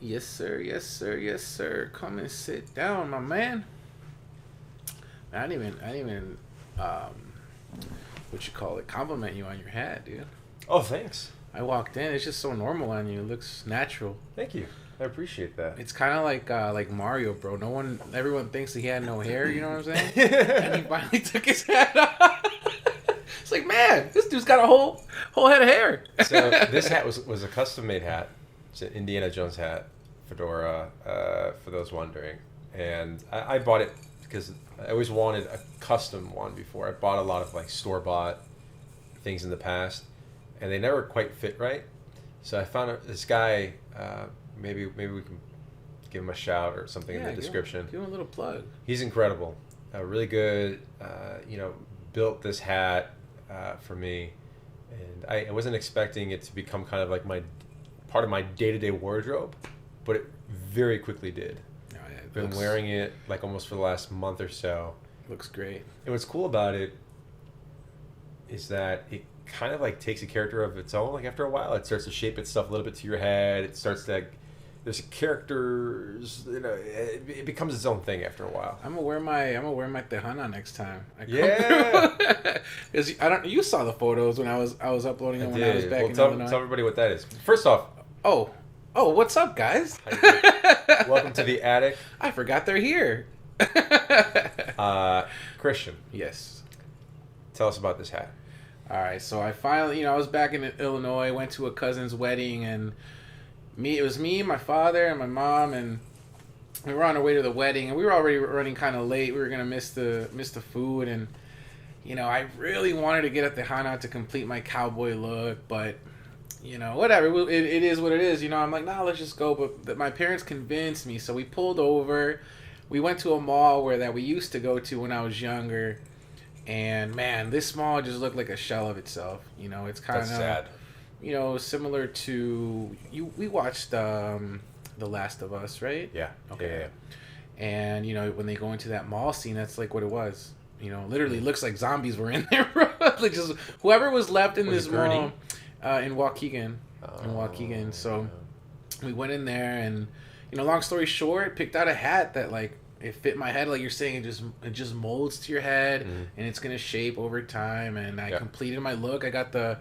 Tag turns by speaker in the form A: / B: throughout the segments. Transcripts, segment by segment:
A: Yes, sir. Yes, sir. Yes, sir. Come and sit down, my man. I didn't even, what you call it, compliment you on your hat, dude.
B: Oh, thanks.
A: I walked in. It's just so normal on you. It looks natural.
B: Thank you. I appreciate that.
A: It's kind of like Mario, bro. Everyone thinks he had no hair. You know what I'm saying? And he finally took his hat off. It's like, man, this dude's got a whole head of hair.
B: So this hat was a custom made hat. It's an Indiana Jones hat, fedora, for those wondering. And I bought it because I always wanted a custom one before. I bought a lot of like store bought things in the past, and they never quite fit right. So I found this guy. Maybe we can give him a shout or something in the description.
A: Give him a little plug.
B: He's incredible. Really good. Built this hat for me, and I wasn't expecting it to become kind of like part of my day-to-day wardrobe, but it very quickly did.
A: Oh, yeah,
B: Been wearing it like almost for the last month or so.
A: Looks great.
B: And what's cool about it is that it kind of like takes a character of its own. Like after a while, it starts to shape itself a little bit to your head. It starts to there's characters. It becomes its own thing after a while.
A: I'm gonna wear my Tejana next time.
B: Yeah.
A: Because you saw the photos when I was uploading them when I was back in Illinois.
B: Tell everybody what that is. First off.
A: Oh, what's up, guys?
B: Welcome to the attic.
A: I forgot they're here.
B: Christian.
A: Yes.
B: Tell us about this hat.
A: All right, so I finally, I was back in Illinois, went to a cousin's wedding, and it was me, my father, and my mom, and we were on our way to the wedding, and we were already running kind of late. We were gonna miss the food, and I really wanted to get a Tejana to complete my cowboy look, but whatever. It is what it is. I'm like, nah, let's just go. But my parents convinced me, so we pulled over. We went to a mall that we used to go to when I was younger. And man, this mall just looked like a shell of itself. It's kind of
B: sad.
A: Similar to we watched The Last of Us, right?
B: Yeah.
A: Okay. Yeah. And when they go into that mall scene, that's like what it was. Literally looks like zombies were in there. Like just whoever was left in this mall in Waukegan. So we went in there, and long story short, picked out a hat that like. It fit my head, like you're saying. It just molds to your head, and it's gonna shape over time. And I completed my look. I got the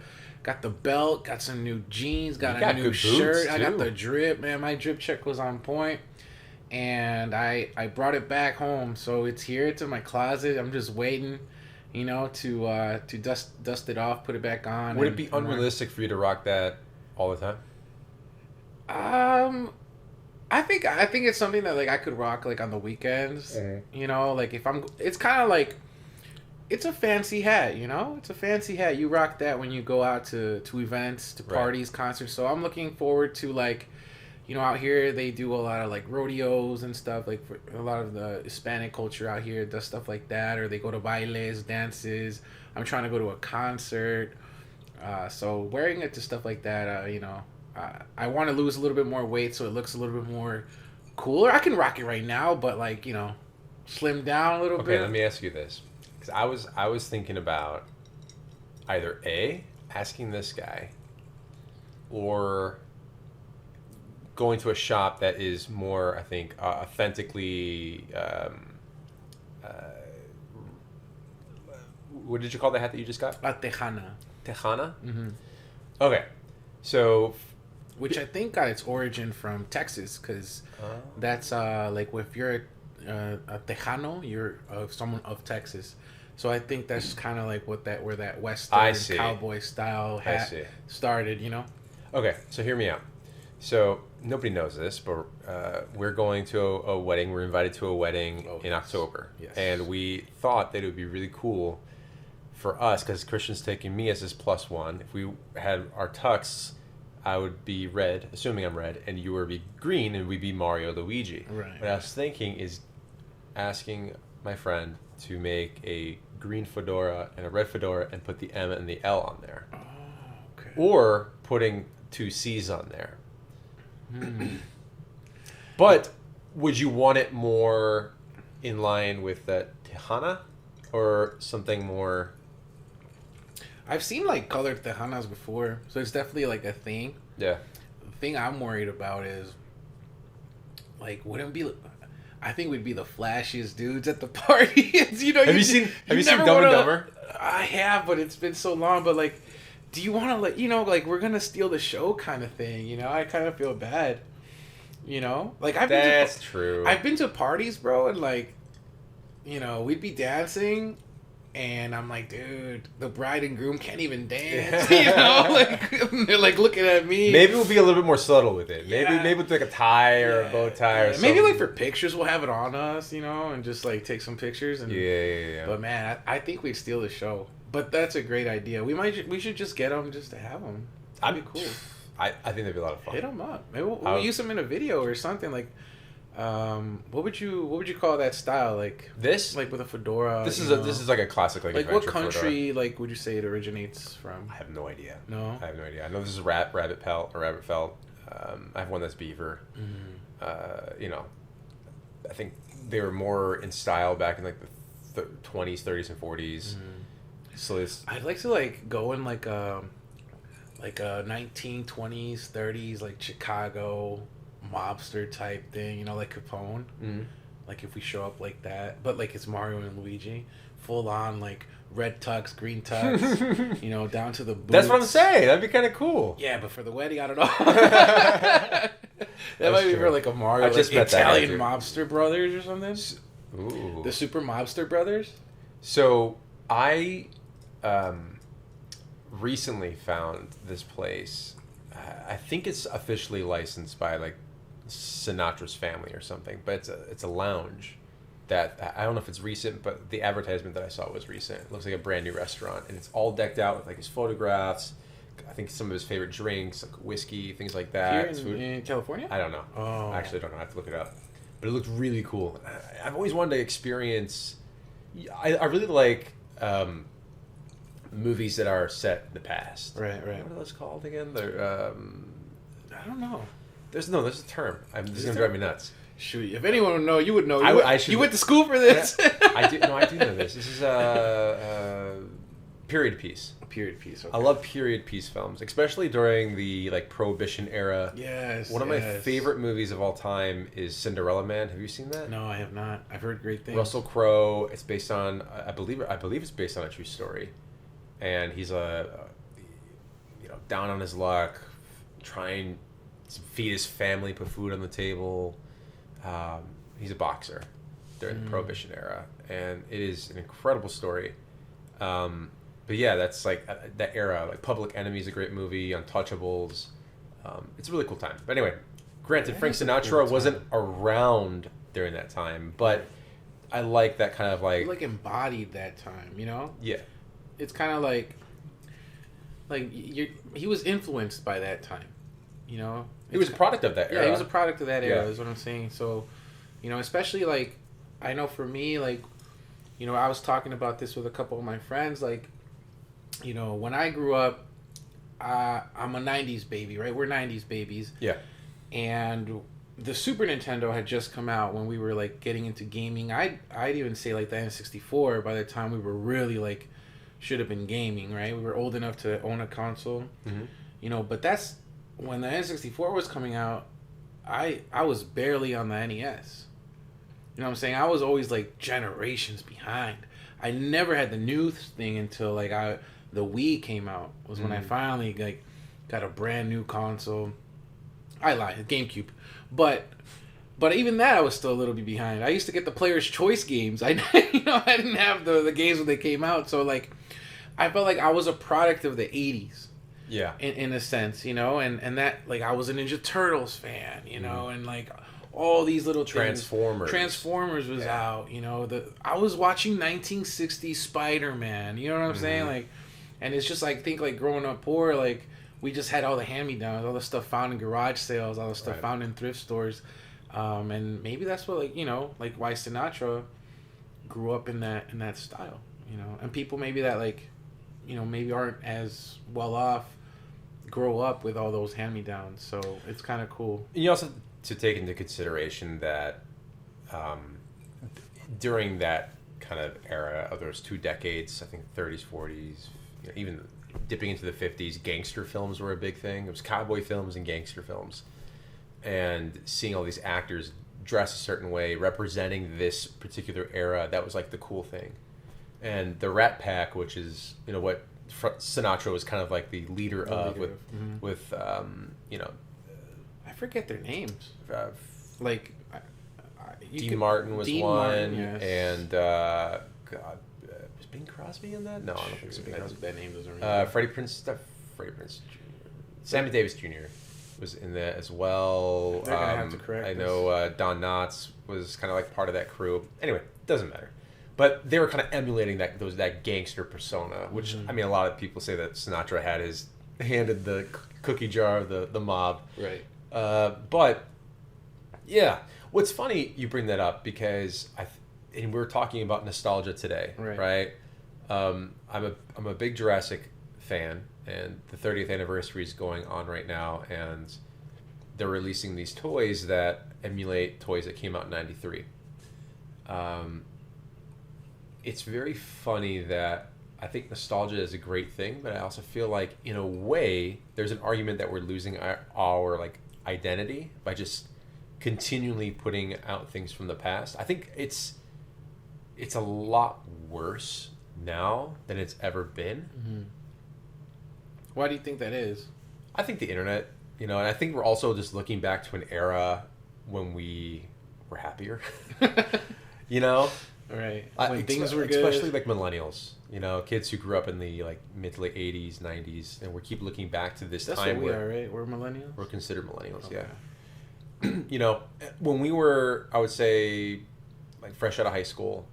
A: belt, got some new jeans, got a new shirt. I got the drip, man. My drip check was on point, and I brought it back home. So it's here. It's in my closet. I'm just waiting, to dust it off, put it back on.
B: Would it be unrealistic for you to rock that all the time?
A: I think it's something that like I could rock like on the weekends. Like if it's kind of like it's a fancy hat, It's a fancy hat. You rock that when you go out to events, to parties, concerts. So I'm looking forward to like out here they do a lot of like rodeos and stuff, like for a lot of the Hispanic culture out here does stuff like that, or they go to bailes, dances. I'm trying to go to a concert. So wearing it to stuff like that, I want to lose a little bit more weight so it looks a little bit more cooler. I can rock it right now, but like slim down a little bit.
B: Okay, let me ask you this, because I was thinking about either asking this guy, or going to a shop that is more, I think, authentically. What did you call the hat that you just got?
A: A Tejana.
B: Tejana.
A: Mm-hmm.
B: Okay, so.
A: Which I think got its origin from Texas, because that's like if you're a Tejano, you're someone of Texas. So I think that's kind of like where that Western cowboy style hat started,
B: Okay, so hear me out. So nobody knows this, but we're going to a wedding. We're invited to a wedding in October.
A: Yes.
B: And we thought that it would be really cool for us, because Christian's taking me as his plus one. If we had our tux, I would be red, assuming I'm red, and you would be green, and we'd be Mario Luigi.
A: Right.
B: What I was thinking is asking my friend to make a green fedora and a red fedora and put the M and the L on there.
A: Oh, okay.
B: Or putting 2 C's on there. But would you want it more in line with the Tejana, or something more?
A: I've seen like colored Tejanas before, so it's definitely like a thing.
B: Yeah.
A: The thing I'm worried about is like wouldn't be. I think we'd be the flashiest dudes at the parties. You know,
B: have you seen Dumb and Dumber?
A: I have, but it's been so long. But like, do you want to like, you know, like we're gonna steal the show kind of thing? You know, I kind of feel bad. You know, like
B: That's true.
A: I've been to parties, bro, and like, you know, we'd be dancing. And I'm like, dude, the bride and groom can't even dance. You know, like they're like looking at me.
B: Maybe we'll be a little bit more subtle with it.
A: Yeah.
B: Maybe with like a tie or a bow tie or something.
A: Maybe like for pictures, we'll have it on us, you know, and just like take some pictures. And
B: yeah.
A: But man, I think we'd steal the show. But that's a great idea. We should just get them just to have them. That'd be cool.
B: I think that'd be a lot of fun.
A: Hit them up. Maybe we'll use them in a video or something like. What would you call that style? Like
B: this,
A: like with a fedora.
B: This is like a classic like
A: what country
B: fedora.
A: Like would you say it originates from?
B: I have no idea.
A: No,
B: I have no idea. I know this is rabbit pelt or rabbit felt. I have one that's beaver.
A: Mm-hmm.
B: You know, I think they were more in style back in like the 20s, 30s, and 40s.
A: Mm-hmm.
B: So it's.
A: I'd like to like go in like a 1920s, 30s like Chicago mobster type thing, you know, like Capone.
B: Mm-hmm.
A: Like if we show up like that, but like it's Mario and Luigi, full on like red tux, green tux, you know, down to the boots.
B: That's what I'm saying. That'd be kind of cool.
A: Yeah, but for the wedding, I don't know. that might be for like a Mario,
B: I just
A: like
B: met
A: Italian mobster brothers or something.
B: Ooh.
A: The Super Mobster Brothers.
B: So I recently found this place. I think it's officially licensed by like Sinatra's family or something, but it's a lounge that I don't know if it's recent, but the advertisement that I saw was recent. It looks like a brand new restaurant, and it's all decked out with like his photographs. I think some of his favorite drinks, like whiskey, things like that.
A: Here in California?
B: I don't know.
A: Oh,
B: I actually don't know. I have to look it up. But it looked really cool. I've always wanted to experience. I really like movies that are set in the past.
A: Right.
B: What are those called again? They're
A: I don't know.
B: There's a term. This is gonna drive me nuts.
A: Shoot, if anyone would know, you would know. You went to school for this.
B: I do know this. This is a period piece.
A: A period piece. Okay.
B: I love period piece films, especially during the like Prohibition era.
A: Yes.
B: One of my favorite movies of all time is Cinderella Man. Have you seen that?
A: No, I have not. I've heard great things.
B: Russell Crowe. It's based on I believe it's based on a true story, and he's down on his luck, trying to feed his family, put food on the table. He's a boxer during the Prohibition era, and it is an incredible story. But yeah, that's like that era. Like Public Enemy is a great movie. Untouchables. It's a really cool time. But anyway, granted, Frank Sinatra wasn't around during that time, but I like that kind of like...
A: He like embodied that time, you know?
B: Yeah.
A: It's kind of like he was influenced by that time, you know?
B: He was a product of that era.
A: Yeah, he was a product of that era,
B: Yeah.
A: is what I'm saying. So, you know, especially like, I know for me, like, you know, I was talking about this with a couple of my friends, like, you know, when I grew up, I'm a 90s baby, right? We're 90s babies.
B: Yeah.
A: And the Super Nintendo had just come out when we were, like, getting into gaming. I'd even say, like, the N64 by the time we were really, like, should have been gaming, right? We were old enough to own a console.
B: Mm-hmm.
A: You know, but that's... When the N64 was coming out, I was barely on the NES. You know what I'm saying? I was always, like, generations behind. I never had the new thing until, like, the Wii came out. Was when I finally, like, got a brand new console. I lied, GameCube. But even that, I was still a little bit behind. I used to get the Player's Choice games. I didn't have the games when they came out. So, like, I felt like I was a product of the 80s.
B: Yeah.
A: In a sense, you know, and that, like, I was a Ninja Turtles fan, you know, and, like, all these little
B: Transformers.
A: Transformers was out, you know. I was watching 1960s Spider-Man, you know what I'm saying? Like, and it's just, like, think, like, growing up poor, like, we just had all the hand-me-downs, all the stuff found in garage sales, all the stuff found in thrift stores. And maybe that's what, like, you know, like, why Sinatra grew up in that style, you know. And people maybe that, like, you know, maybe aren't as well off grow up with all those hand-me-downs, so it's kind of cool.
B: You also have to take into consideration that during that kind of era of those 2 decades, I think 30s, 40s, you know, even dipping into the 50s, gangster films were a big thing. It was cowboy films and gangster films, and seeing all these actors dress a certain way, representing this particular era. That was like the cool thing. And the Rat Pack, which is, you know, what Sinatra was kind of like the leader of, with you know,
A: I forget their names. Like,
B: Dean Martin was one,
A: Martin, yes.
B: and God, was Bing Crosby in that? No, I don't think so.
A: That name doesn't ring.
B: Freddie Prinze Jr. Sammy Davis Jr. was in that as well.
A: They're gonna have to correct
B: I know Don Knotts was kind of like part of that crew. Anyway, doesn't matter. But they were kind of emulating that gangster persona, which I mean, a lot of people say that Sinatra handed the cookie jar of the mob.
A: Right.
B: But yeah, what's funny you bring that up because and we're talking about nostalgia today, right? I'm a big Jurassic fan, and the 30th anniversary is going on right now, and they're releasing these toys that emulate toys that came out in '93. It's very funny that I think nostalgia is a great thing, but I also feel like in a way there's an argument that we're losing our like identity by just continually putting out things from the past. I think it's a lot worse now than it's ever been.
A: Mm-hmm. Why do you think that is?
B: I think the internet, you know, and I think we're also just looking back to an era when we were happier. You know?
A: Right. When things were good.
B: Especially like millennials, you know, kids who grew up in the like mid to late 80s, 90s, and we keep looking back to this time.
A: That's what we are, right? We're millennials?
B: We're considered millennials, okay. Yeah. You know, when we were, I would say, like fresh out of high school,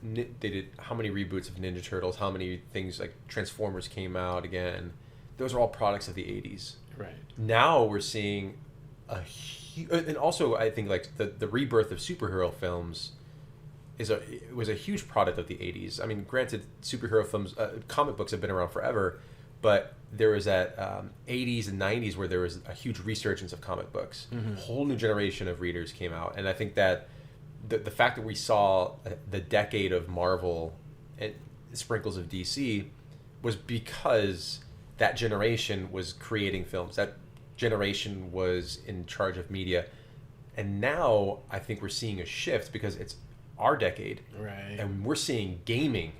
B: they did how many reboots of Ninja Turtles, how many things like Transformers came out again. Those are all products of the 80s.
A: Right.
B: Now we're seeing and also I think like the rebirth of superhero films was a huge product of the 80s. I mean, granted, superhero films, comic books have been around forever, but there was that 80s and 90s where there was a huge resurgence of comic books. A whole new generation of readers came out, and I think that the fact that we saw the decade of Marvel and sprinkles of DC was because that generation was creating films. That generation was in charge of media, and now I think we're seeing a shift because it's our decade,
A: right?
B: And we're seeing gaming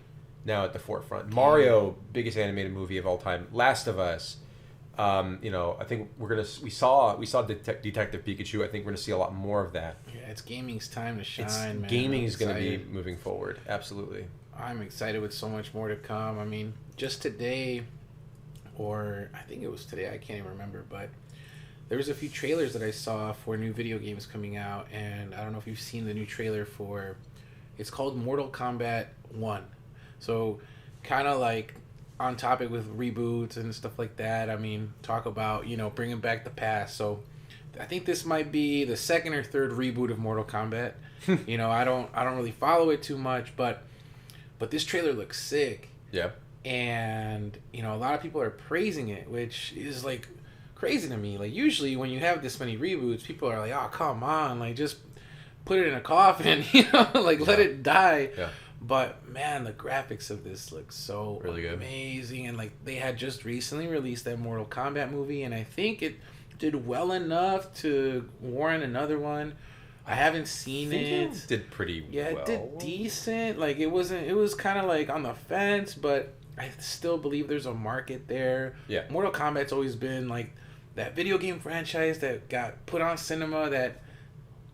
B: now at the forefront. Mario, biggest animated movie of all time. Last of Us. You know, I think we saw Detective Pikachu. I think we're gonna see a lot more of that.
A: Yeah, it's gaming's time to shine, man.
B: Gaming is gonna be moving forward. Absolutely.
A: I'm excited with so much more to come. I mean, just today, or I think it was today. I can't even remember, but there was a few trailers that I saw for new video games coming out, and I don't know if you've seen the new trailer for, it's called Mortal Kombat 1. So kind of like on topic with reboots and stuff like that. I mean, talk about, you know, bringing back the past. So I think this might be the second or third reboot of Mortal Kombat. You know, I don't really follow it too much, but this trailer looks sick.
B: Yeah.
A: And, you know, a lot of people are praising it, which is like crazy to me. Like, usually when you have this many reboots, people are like, oh, come on, like, just put it in a coffin, you know, like, let it die.
B: Yeah.
A: But man, the graphics of this look so
B: really good,
A: amazing. And like, they had just recently released that Mortal Kombat movie, and I think it did well enough to warrant another one. I haven't seen it.
B: It did pretty well.
A: Yeah, it did decent. Like, it was kind of like on the fence, but I still believe there's a market there.
B: Yeah. Mortal
A: Kombat's always been like that video game franchise that got put on cinema that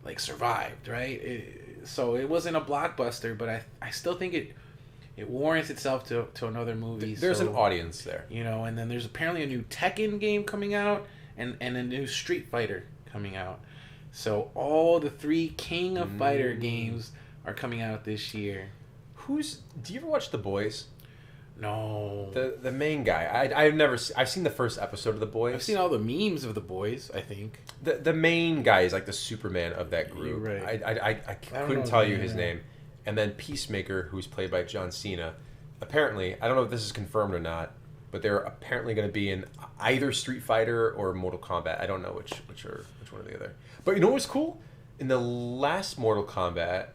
A: like survived, right? So it wasn't a blockbuster, but I still think it warrants itself to another movie.
B: There's an audience there.
A: You know, and then there's apparently a new Tekken game coming out and a new Street Fighter coming out. So all the three King of Fighter games are coming out this year.
B: Do you ever watch The Boys?
A: No.
B: The main guy. I've seen the first episode of The Boys.
A: I've seen all the memes of The Boys, I think.
B: The main guy is like the Superman of that group.
A: You're right.
B: I couldn't tell you his name. And then Peacemaker, who's played by John Cena. Apparently, I don't know if this is confirmed or not, but they're apparently going to be in either Street Fighter or Mortal Kombat. I don't know which one or the other. But you know what's cool? In the last Mortal Kombat,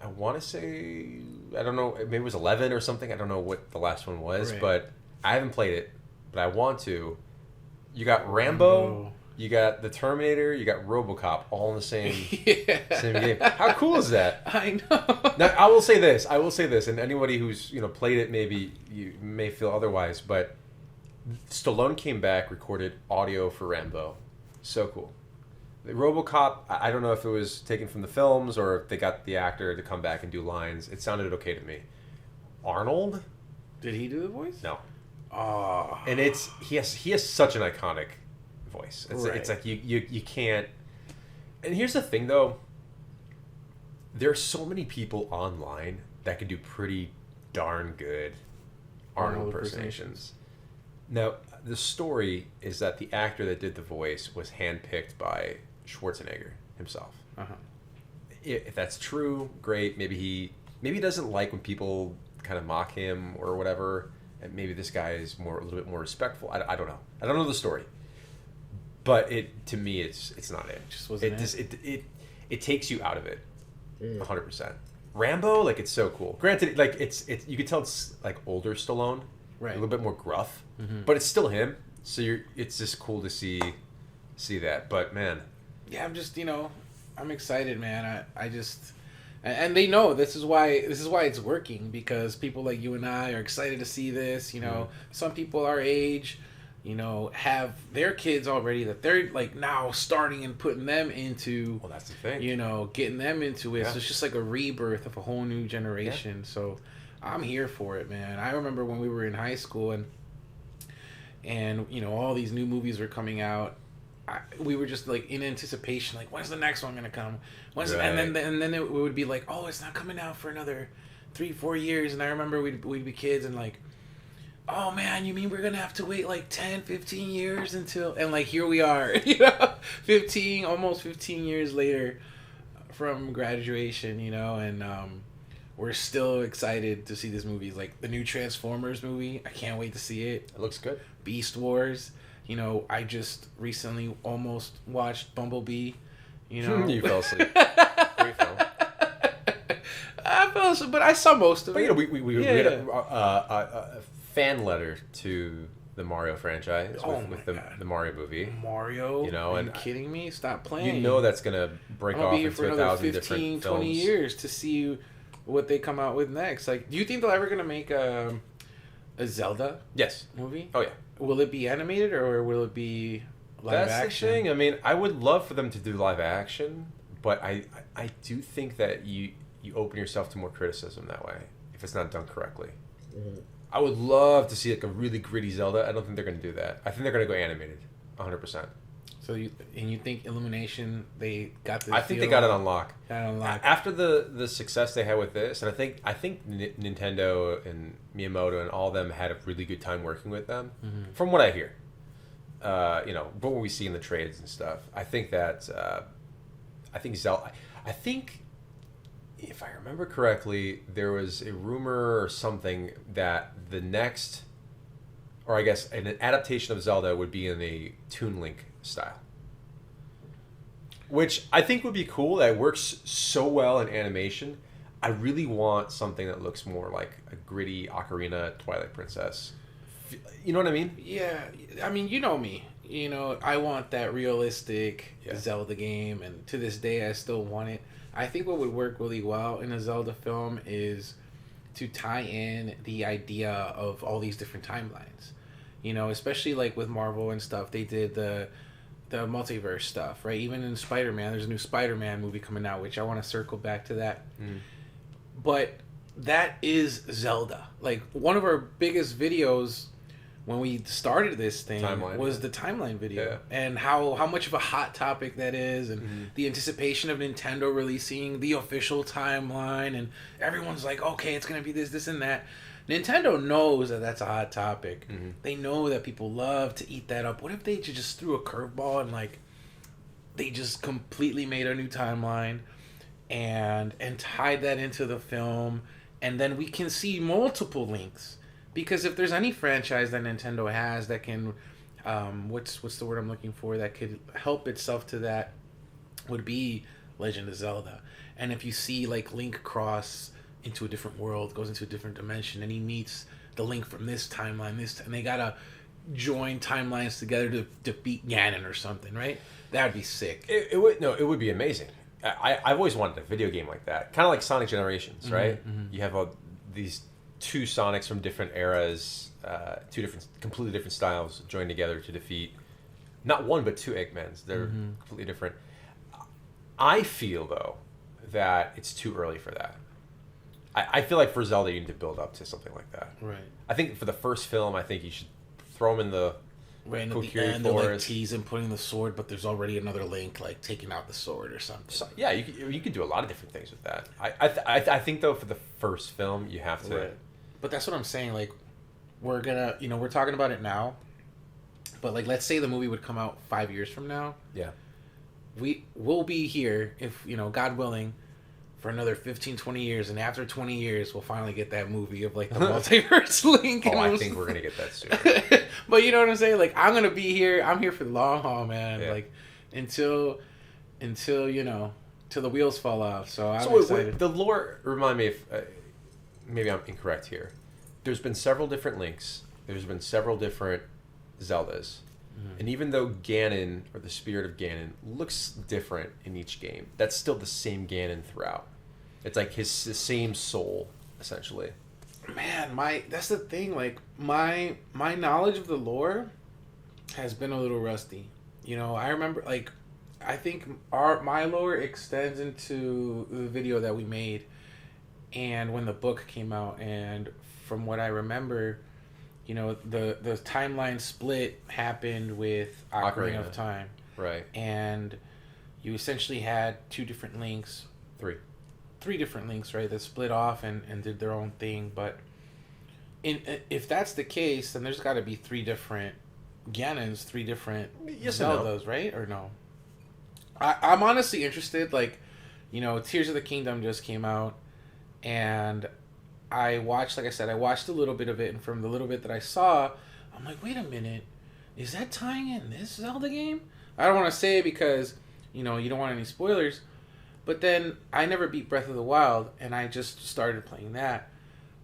B: I want to say, I don't know, maybe it was 11 or something. I don't know what the last one was, but I haven't played it, but I want to. You got Rambo, You got the Terminator, you got RoboCop, all in the same same game.
A: Yeah.
B: How cool is that?
A: I know.
B: Now, I will say this, and anybody who's played it, maybe you may feel otherwise, but Stallone came back, recorded audio for Rambo. So cool. The RoboCop, I don't know if it was taken from the films or if they got the actor to come back and do lines. It sounded okay to me. Arnold?
A: Did he do the voice?
B: No.
A: Oh.
B: And he has such an iconic voice.
A: Right.
B: It's like you can't. And here's the thing though. There are so many people online that can do pretty darn good Arnold impersonations. Now, the story is that the actor that did the voice was handpicked by Schwarzenegger himself.
A: Uh-huh.
B: If that's true, great. Maybe he doesn't like when people kind of mock him or whatever. And maybe this guy is a little bit more respectful. I don't know. I don't know the story. But to me, it's not it.
A: Just wasn't
B: it takes you out of it, 100%. Rambo, like, it's so cool. Granted, like, it's you can tell it's like older Stallone,
A: right?
B: A little bit more gruff,
A: mm-hmm.
B: but it's still him. So it's just cool to see that. But man,
A: yeah, I'm just I'm excited, man. I just. And they know this is why it's working, because people like you and I are excited to see this. Some people our age, have their kids already that they're like now starting and putting them into.
B: Well, that's the thing.
A: Getting them into it.
B: Yeah.
A: So it's just like a rebirth of a whole new generation. Yeah. So I'm here for it, man. I remember when we were in high school and all these new movies were coming out. We were just like in anticipation, like, when's the next one gonna come? Right. And then it would be like, oh, it's not coming out for another 3-4 years. And I remember we'd be kids and like, oh man, you mean we're gonna have to wait like 10-15 years until, and like here we are, 15 years later from graduation, and we're still excited to see this movie. Like the new Transformers movie, I can't wait to see it.
B: It looks good.
A: Beast Wars. I just recently almost watched Bumblebee.
B: You fell asleep.
A: I fell asleep, but I saw most of it.
B: But we had a fan letter to the Mario franchise with the Mario movie.
A: Mario? Are you kidding me? Stop playing.
B: That's gonna break off into 1,000 different
A: 20 years to see what they come out with next. Like, do you think they're ever gonna make a Zelda?
B: Yes.
A: Movie?
B: Oh yeah.
A: Will it be animated or will it be live action?
B: That's the thing. I mean, I would love for them to do live action, but I do think that you open yourself to more criticism that way if it's not done correctly. Mm-hmm. I would love to see like a really gritty Zelda. I don't think they're going to do that. I think they're going to go animated, 100%.
A: So you think Illumination, they got this?
B: I think they got it on lock.
A: After
B: the success they had with this, and I think Nintendo and Miyamoto and all of them had a really good time working with them, mm-hmm. from what I hear. What we see in the trades and stuff. I think that Zelda. I think, if I remember correctly, there was a rumor or something that the next, or I guess an adaptation of Zelda would be in a Toon Link style, which I think would be cool. That works so well in animation. I really want something that looks more like a gritty Ocarina Twilight Princess. You know what I mean?
A: Yeah, I mean, you know me. I want that realistic Zelda game, and to this day I still want it. I think what would work really well in a Zelda film is to tie in the idea of all these different timelines. Especially like with Marvel and stuff, they did the multiverse stuff, right? Even in Spider-Man, there's a new Spider-Man movie coming out, which I want to circle back to that. Mm. But that is Zelda. Like, one of our biggest videos when we started this thing was the timeline video, and how much of a hot topic that is, and mm-hmm. the anticipation of Nintendo releasing the official timeline, and everyone's like, okay, it's gonna be this and that. Nintendo knows that that's a hot topic. Mm-hmm. They know that people love to eat that up. What if they just threw a curveball and like they just completely made a new timeline and tied that into the film, and then we can see multiple links? Because if there's any franchise that Nintendo has that can, what's the word I'm looking for, that could help itself to that, would be Legend of Zelda. And if you see like Link cross into a different world, goes into a different dimension, and he meets the Link from this timeline, and they gotta join timelines together to defeat Ganon or something, right? That would be sick.
B: It would be amazing. I've always wanted a video game like that, kind of like Sonic Generations, right? Mm-hmm. You have these two Sonics from different eras, completely different styles joined together to defeat not one but two Eggmans. They're completely different. I feel though that it's too early for that. I feel like for Zelda you need to build up to something like that.
A: Right.
B: I think for the first film, I think you should throw them in the
A: right, and at the end they're like teasing putting the sword, but there's already another Link like taking out the sword or something.
B: So, yeah, you could do a lot of different things with that. I think though for the first film you have to.
A: Right. But that's what I'm saying. Like we're gonna we're talking about it now, but like let's say the movie would come out 5 years from now.
B: Yeah.
A: We'll be here if God willing. For another 15, 20 years, and after 20 years, we'll finally get that movie of like the multiverse Link.
B: I think we're gonna get that soon.
A: But you know what I'm saying? Like I'm gonna be here. I'm here for the long haul, man. Yeah. Like until till the wheels fall off. So I'm excited.
B: The lore. Remind me if maybe I'm incorrect here. There's been several different Links. There's been several different Zeldas. And even though Ganon, or the spirit of Ganon, looks different in each game, that's still the same Ganon throughout. It's like the same soul, essentially.
A: Man, that's the thing. Like my knowledge of the lore has been a little rusty. I remember I think my lore extends into the video that we made, and when the book came out, and from what I remember. The timeline split happened with Ocarina of Time.
B: Right.
A: And you essentially had two different Links. Three different Links, right, that split off and did their own thing. But if that's the case, then there's got to be three different Ganons, three different Zeldas, right? Or no? I'm honestly interested. Like, Tears of the Kingdom just came out. And I watched a little bit of it, and from the little bit that I saw, I'm like, wait a minute, is that tying in this Zelda game? I don't want to say it because, you don't want any spoilers, but then I never beat Breath of the Wild, and I just started playing that,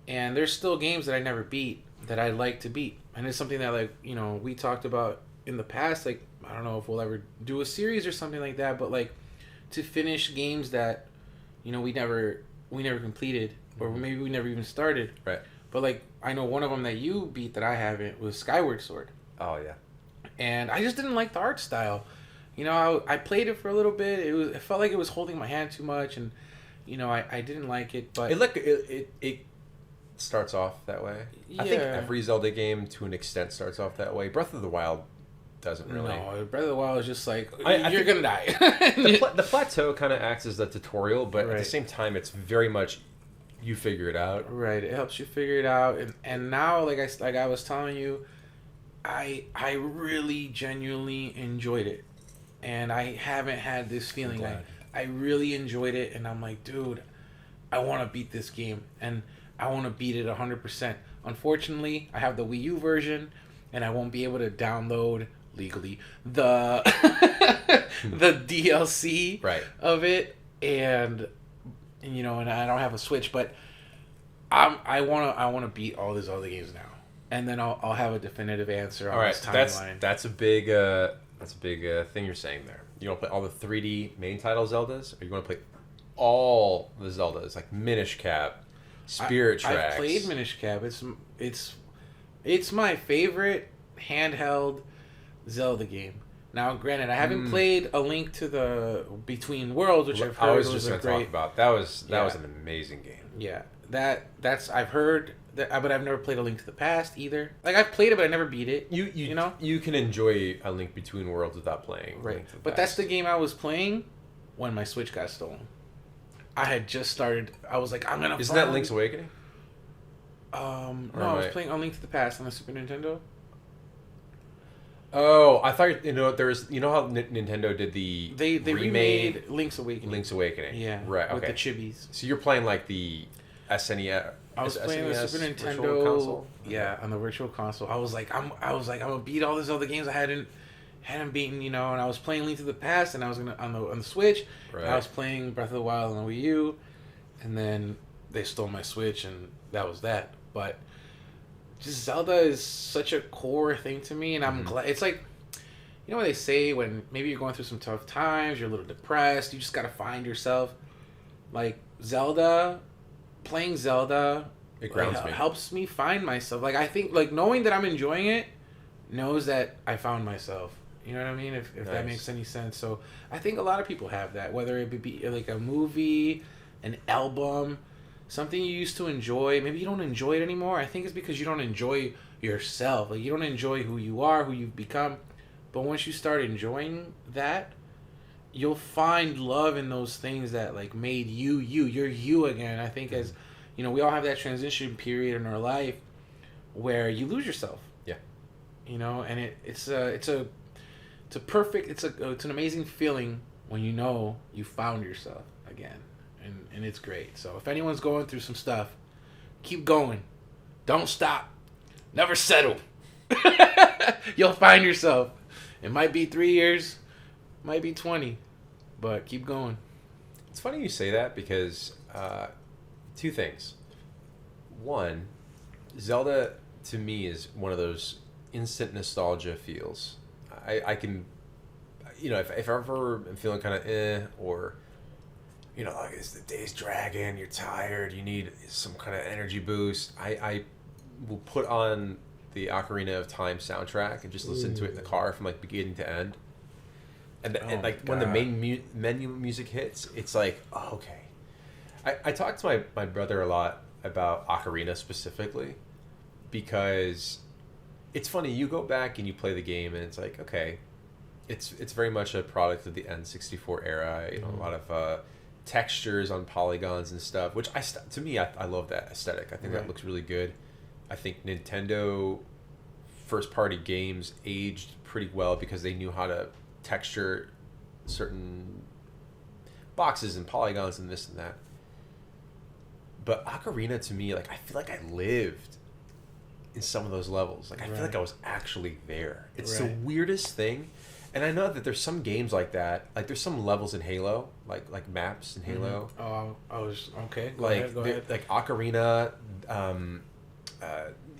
A: and there's still games that I never beat that I'd like to beat, and it's something that, we talked about in the past, I don't know if we'll ever do a series or something like that, but, to finish games that, we never completed, or maybe we never even started.
B: Right.
A: But I know one of them that you beat that I haven't was Skyward Sword.
B: Oh yeah.
A: And I just didn't like the art style. I played it for a little bit. It felt like it was holding my hand too much, and I didn't like it. But
B: it starts off that way. Yeah. I think every Zelda game to an extent starts off that way. Breath of the Wild doesn't really.
A: No, Breath of the Wild is just you're gonna die.
B: the plateau kind of acts as the tutorial, but at the same time, it's very much. You figure it out.
A: Right, it helps you figure it out, and now, like I was telling you, I really genuinely enjoyed it, and I haven't had this feeling. I really enjoyed it, and I'm like, dude, I want to beat this game, and I want to beat it 100%. Unfortunately, I have the Wii U version, and I won't be able to download legally the the DLC of it, and I don't have a Switch, but I want to beat all these other games now, and then I'll have a definitive answer on this timeline.
B: That's a big thing you're saying there. You want to play all the 3D main title Zeldas, or you want to play all the Zeldas like Minish Cap, Spirit Tracks?
A: I've played Minish Cap. It's my favorite handheld Zelda game. Now, granted, I haven't played A Link to the Between Worlds, which I've heard was just going to talk
B: about. That was an amazing game.
A: Yeah, that's I've heard that, but I've never played A Link to the Past either. I've played it, but I never beat it.
B: You can enjoy A Link Between Worlds without playing.
A: Right, but that's the game I was playing when my Switch got stolen. I had just started. I was like, I'm gonna.
B: Isn't that Link's Awakening?
A: No, I was playing A Link to the Past on the Super Nintendo.
B: Oh, I thought there's how Nintendo did
A: they remade Link's Awakening.
B: Link's Awakening.
A: Yeah.
B: Right.
A: With
B: okay.
A: the chibis.
B: So you're playing the SNES.
A: I was playing the Super Nintendo console. Yeah, on the Virtual Console. I was like, I'm gonna beat all these other games I hadn't beaten, and I was playing Link to the Past, and I was gonna on the Switch. Right. I was playing Breath of the Wild on the Wii U, and then they stole my Switch, and that was that. But just Zelda is such a core thing to me, and I'm glad. It's like, you know what they say when maybe you're going through some tough times, you're a little depressed, you just gotta find yourself. Like Zelda, playing Zelda,
B: it grounds me.
A: Helps me find myself. Like I think, like knowing that I'm enjoying it, knows that I found myself. You know what I mean? If that makes any sense. So I think a lot of people have that, whether it be like a movie, an album, something you used to enjoy. Maybe you don't enjoy it anymore. I think it's because you don't enjoy yourself. Like you don't enjoy who you are, who you've become. But once you start enjoying that, you'll find love in those things that like made you. You're you again. I think as you know, we all have that transition period in our life where you lose yourself.
B: Yeah.
A: You know, and it's an amazing feeling when you know you found yourself again, and it's great. So if anyone's going through some stuff, keep going, don't stop, never settle. You'll find yourself. It might be 3 years, might be 20, but keep going.
B: It's funny you say that because two things. One, Zelda to me is one of those instant nostalgia feels. I can, you know, if ever I'm feeling kind of or, you know, like it's the day's dragging, you're tired, you need some kind of energy boost, I will put on the Ocarina of Time soundtrack and just listen to it in the car from like beginning to end. And like when the main menu music hits, it's like, oh, okay. I talked to my brother a lot about Ocarina specifically because it's funny, you go back and you play the game and it's like, okay, it's very much a product of the N64 era, you know, a lot of textures on polygons and stuff, which to me, I love that aesthetic. I think that looks really good. I think Nintendo first party games aged pretty well because they knew how to texture certain boxes and polygons and this and that. But Ocarina to me, like I feel like I lived in some of those levels. Like I feel like I was actually there. It's the weirdest thing. And I know that there's some games like that. Like there's some levels in Halo, like maps in Halo.
A: Oh, I was okay. Go ahead.
B: Like Ocarina,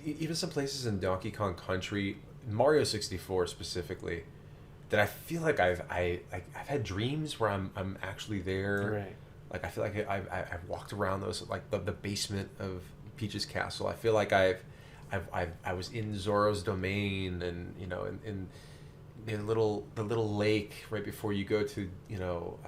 B: even some places in Donkey Kong Country, Mario 64 specifically, that I feel like I've had dreams where I'm actually there.
A: Right.
B: Like I feel like I've walked around those, like the basement of Peach's castle. I feel like I was in Zoro's domain, and you know, in the little lake right before you go to, you know,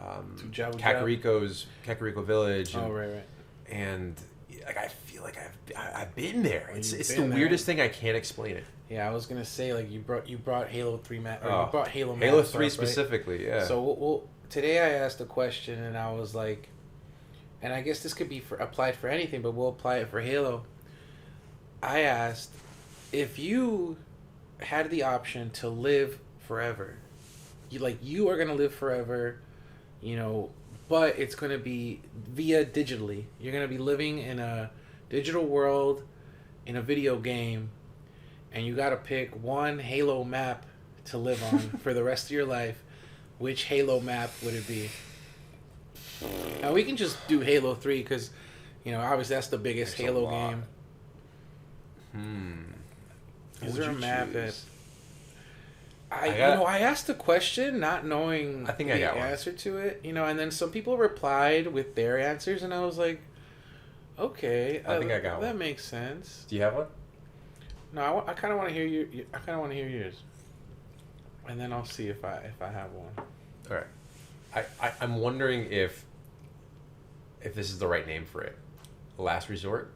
B: Kakariko village. And,
A: right.
B: And like I feel like I've been there. It's the weirdest thing. I can't explain it.
A: Yeah, I was gonna say like you brought Halo 3 map. You brought Halo maps.
B: Halo 3
A: up,
B: specifically, right? Yeah.
A: So today I asked a question and I was like, and I guess this could be applied for anything, but we'll apply it for Halo. I asked if you had the option to live forever, you are gonna live forever, you know, but it's gonna be via digitally. You're gonna be living in a digital world, in a video game, and you gotta pick one Halo map to live on for the rest of your life. Which Halo map would it be? Now we can just do Halo 3 because, you know, obviously that's the biggest Halo game. Is there a map that I asked the question not knowing
B: I got one
A: answer to it, you know, and then some people replied with their answers, and I was like, okay,
B: I think I got one.
A: That makes sense.
B: Do you have one?
A: No, I kind of want to hear I kind of want to hear yours, and then I'll see if I have one.
B: All right, I'm wondering if this is the right name for it. Last Resort.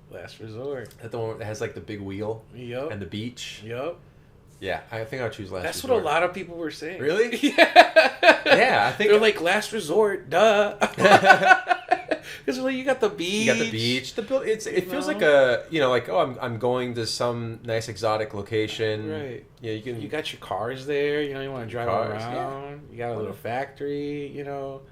A: Last Resort.
B: Is that the one that has like the big wheel?
A: Yep.
B: And the beach?
A: Yep.
B: Yeah, I think I'll choose Last Resort.
A: That's what a lot of people were saying.
B: Really?
A: Yeah.
B: Yeah, I think
A: they're like Last Resort, duh. Because you got the beach.
B: You got the beach. It feels like a, you know, like, oh, I'm going to some nice exotic location.
A: Right.
B: Yeah,
A: you got your cars there. You know, you want to drive around.
B: Yeah.
A: You got a little factory. You know.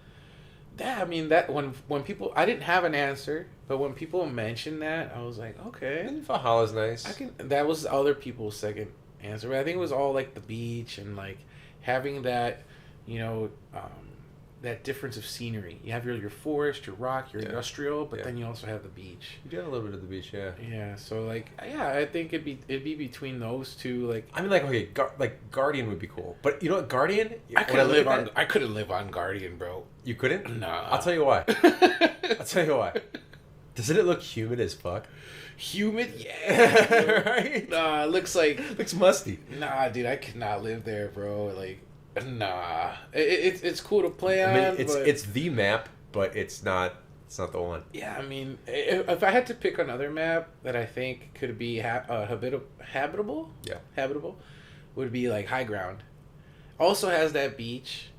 A: That when people, I didn't have an answer, but when people mentioned that, I was like, okay.
B: And Valhalla's nice.
A: That was other people's second answer, but I think it was all like the beach and like having that, you know, that difference of scenery. You have your forest, your rock, your industrial, but then you also have the beach.
B: You get a little bit of the beach, yeah.
A: Yeah, so like, yeah, I think it'd be between those two. Like,
B: I mean, like, okay, like Guardian would be cool, but you know what, Guardian?
A: I couldn't live on Guardian, bro.
B: You couldn't?
A: Nah.
B: I'll tell you why. Doesn't it look humid as fuck?
A: Humid, yeah.
B: Right?
A: Nah, it looks
B: musty.
A: Nah, dude, I could not live there, bro. Like, nah. It's cool to play on.
B: I mean, it's the map, but it's not the one.
A: Yeah, I mean, if I had to pick another map that I think could be habitable, would be like High Ground. Also has that beach,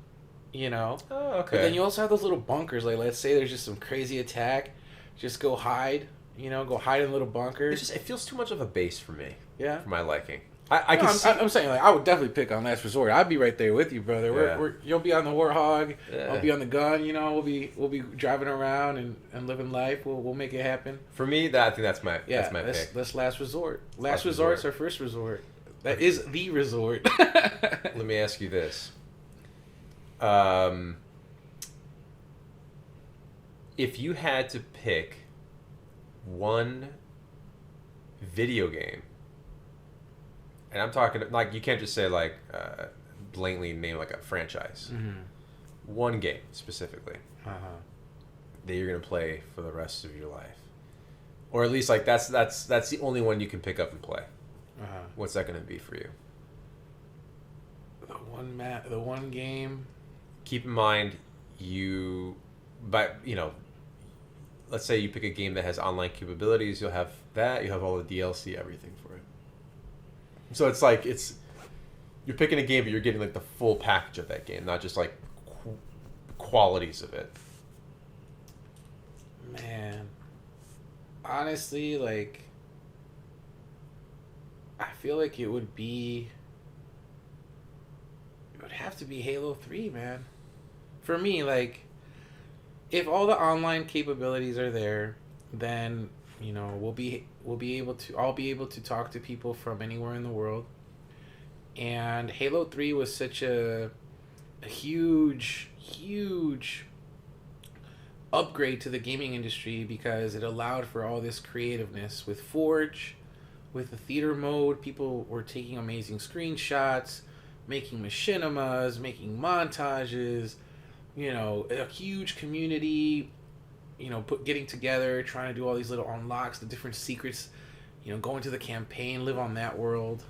A: you know.
B: Oh, okay.
A: But then you also have those little bunkers. Like, let's say there's just some crazy attack, just go hide. You know, go hide in little bunkers.
B: It feels too much of a base for me.
A: Yeah.
B: For my liking.
A: I'm saying, like, I would definitely pick on Last Resort. I'd be right there with you, brother. You'll be on the Warthog. Yeah. I'll be on the gun. You know, we'll be driving around and living life. We'll make it happen.
B: For me, I think that's my pick.
A: That's Last Resort. Last Resort's our first resort. That is the resort.
B: Let me ask you this. If you had to pick one video game, and I'm talking like, you can't just say like blatantly name like a franchise.
A: Mm-hmm.
B: One game specifically that you're gonna play for the rest of your life, or at least like that's the only one you can pick up and play. What's that gonna be for you?
A: The one game.
B: Keep in mind, let's say you pick a game that has online capabilities, you'll have that, you have all the DLC, everything for it. So it's like, you're picking a game, but you're getting like the full package of that game, not just like qualities of it.
A: Man, honestly, like, I feel like it would have to be Halo 3, man. For me, like, if all the online capabilities are there, then, you know, I'll be able to talk to people from anywhere in the world. And Halo 3 was such a huge upgrade to the gaming industry because it allowed for all this creativeness with Forge, with the theater mode. People were taking amazing screenshots, making machinimas, making montages. You know, a huge community, you know, getting together, trying to do all these little unlocks, the different secrets, you know, go into the campaign, live on that world,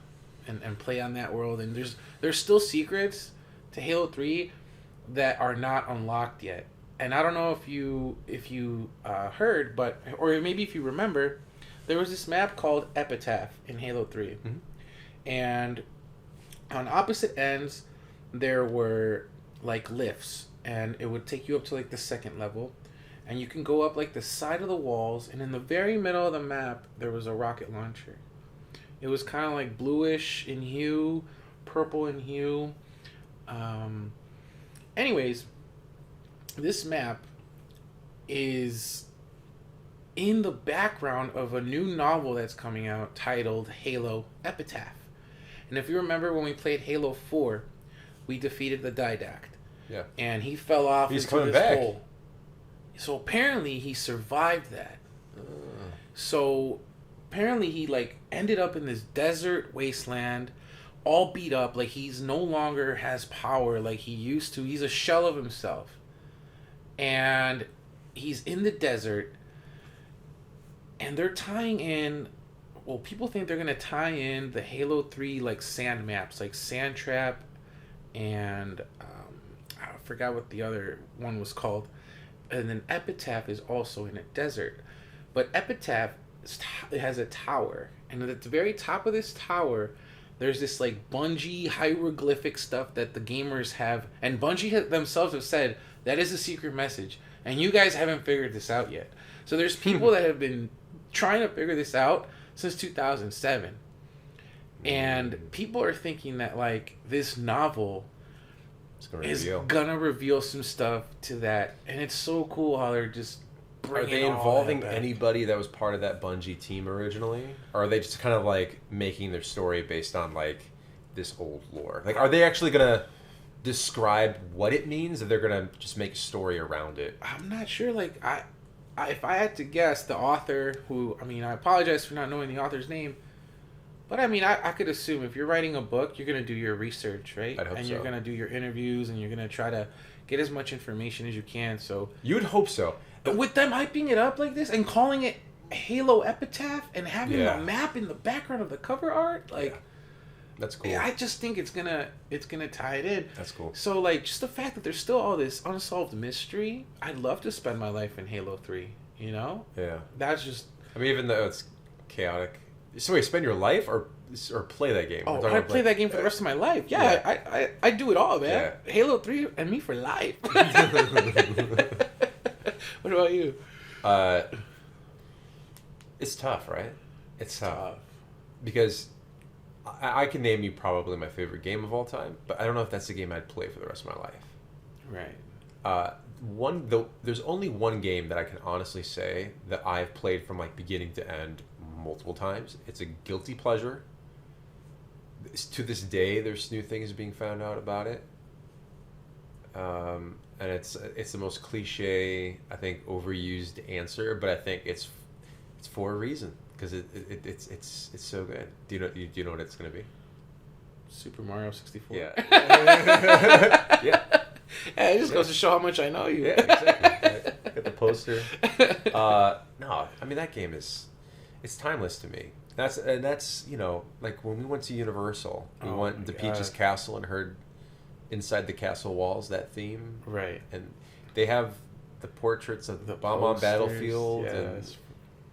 A: and play on that world. And there's still secrets to Halo 3 that are not unlocked yet. And I don't know if you heard, but, or maybe if you remember, there was this map called Epitaph in Halo 3. Mm-hmm. And on opposite ends, there were like lifts. And it would take you up to like the second level. And you can go up like the side of the walls. And in the very middle of the map, there was a rocket launcher. It was kind of like bluish in hue, purple in hue. Anyways, this map is in the background of a new novel that's coming out titled Halo Epitaph. And if you remember when we played Halo 4, we defeated the Didact.
B: Yeah.
A: And he fell off into this hole. So apparently he survived that. So apparently he like ended up in this desert wasteland, all beat up, like he's no longer has power like he used to. He's a shell of himself. And he's in the desert. And they're tying in, well, people think they're going to tie in the Halo 3 like sand maps, like Sand Trap and I forgot what the other one was called. And then Epitaph is also in a desert. But Epitaph has a tower. And at the very top of this tower, there's this like Bungie hieroglyphic stuff that the gamers have. And Bungie themselves have said, that is a secret message. And you guys haven't figured this out yet. So there's people that have been trying to figure this out since 2007. And people are thinking that like this novel is gonna reveal some stuff to that, and it's so cool how they're just bringing. Are they involving
B: anybody that was part of that Bungie team originally, or are they just kind of like making their story based on like this old lore? Like, are they actually gonna describe what it means, or they're gonna just make a story around it?
A: I'm not sure. Like I if I had to guess, the author, who, I mean, I apologize for not knowing the author's name, but I mean, I could assume if you're writing a book, you're gonna do your research, right?
B: I'd hope
A: and
B: so.
A: You're gonna do your interviews, and you're gonna try to get as much information as you can. So
B: You'd hope so.
A: with them hyping it up like this and calling it Halo Epitaph and having a map in the background of the cover art, like,
B: that's cool.
A: I just think it's gonna tie it in.
B: That's cool.
A: So like, just the fact that there's still all this unsolved mystery, I'd love to spend my life in Halo 3. You know?
B: Yeah.
A: That's just.
B: I mean, even though it's chaotic. So wait, spend your life or play that game?
A: Oh, I play that game for the rest of my life. Yeah. I do it all, man. Yeah. Halo 3 and me for life. What about you?
B: It's tough, right? It's tough. Because I can name you probably my favorite game of all time, but I don't know if that's the game I'd play for the rest of my life.
A: Right.
B: There's only one game that I can honestly say that I've played from like beginning to end multiple times. It's a guilty pleasure. To this day, there's new things being found out about it. And it's the most cliche, I think, overused answer, but I think it's for a reason, because it's so good. Do you know what it's gonna be?
A: Super Mario 64.
B: Yeah.
A: Yeah. Yeah, it just goes to show how much I know you.
B: Yeah, exactly. Got the poster. No, I mean, that game it's timeless to me. That's like when we went to Universal, we went to Peach's Castle and heard Inside the Castle Walls, that theme.
A: Right.
B: And they have the portraits of the Bomb on Battlefield and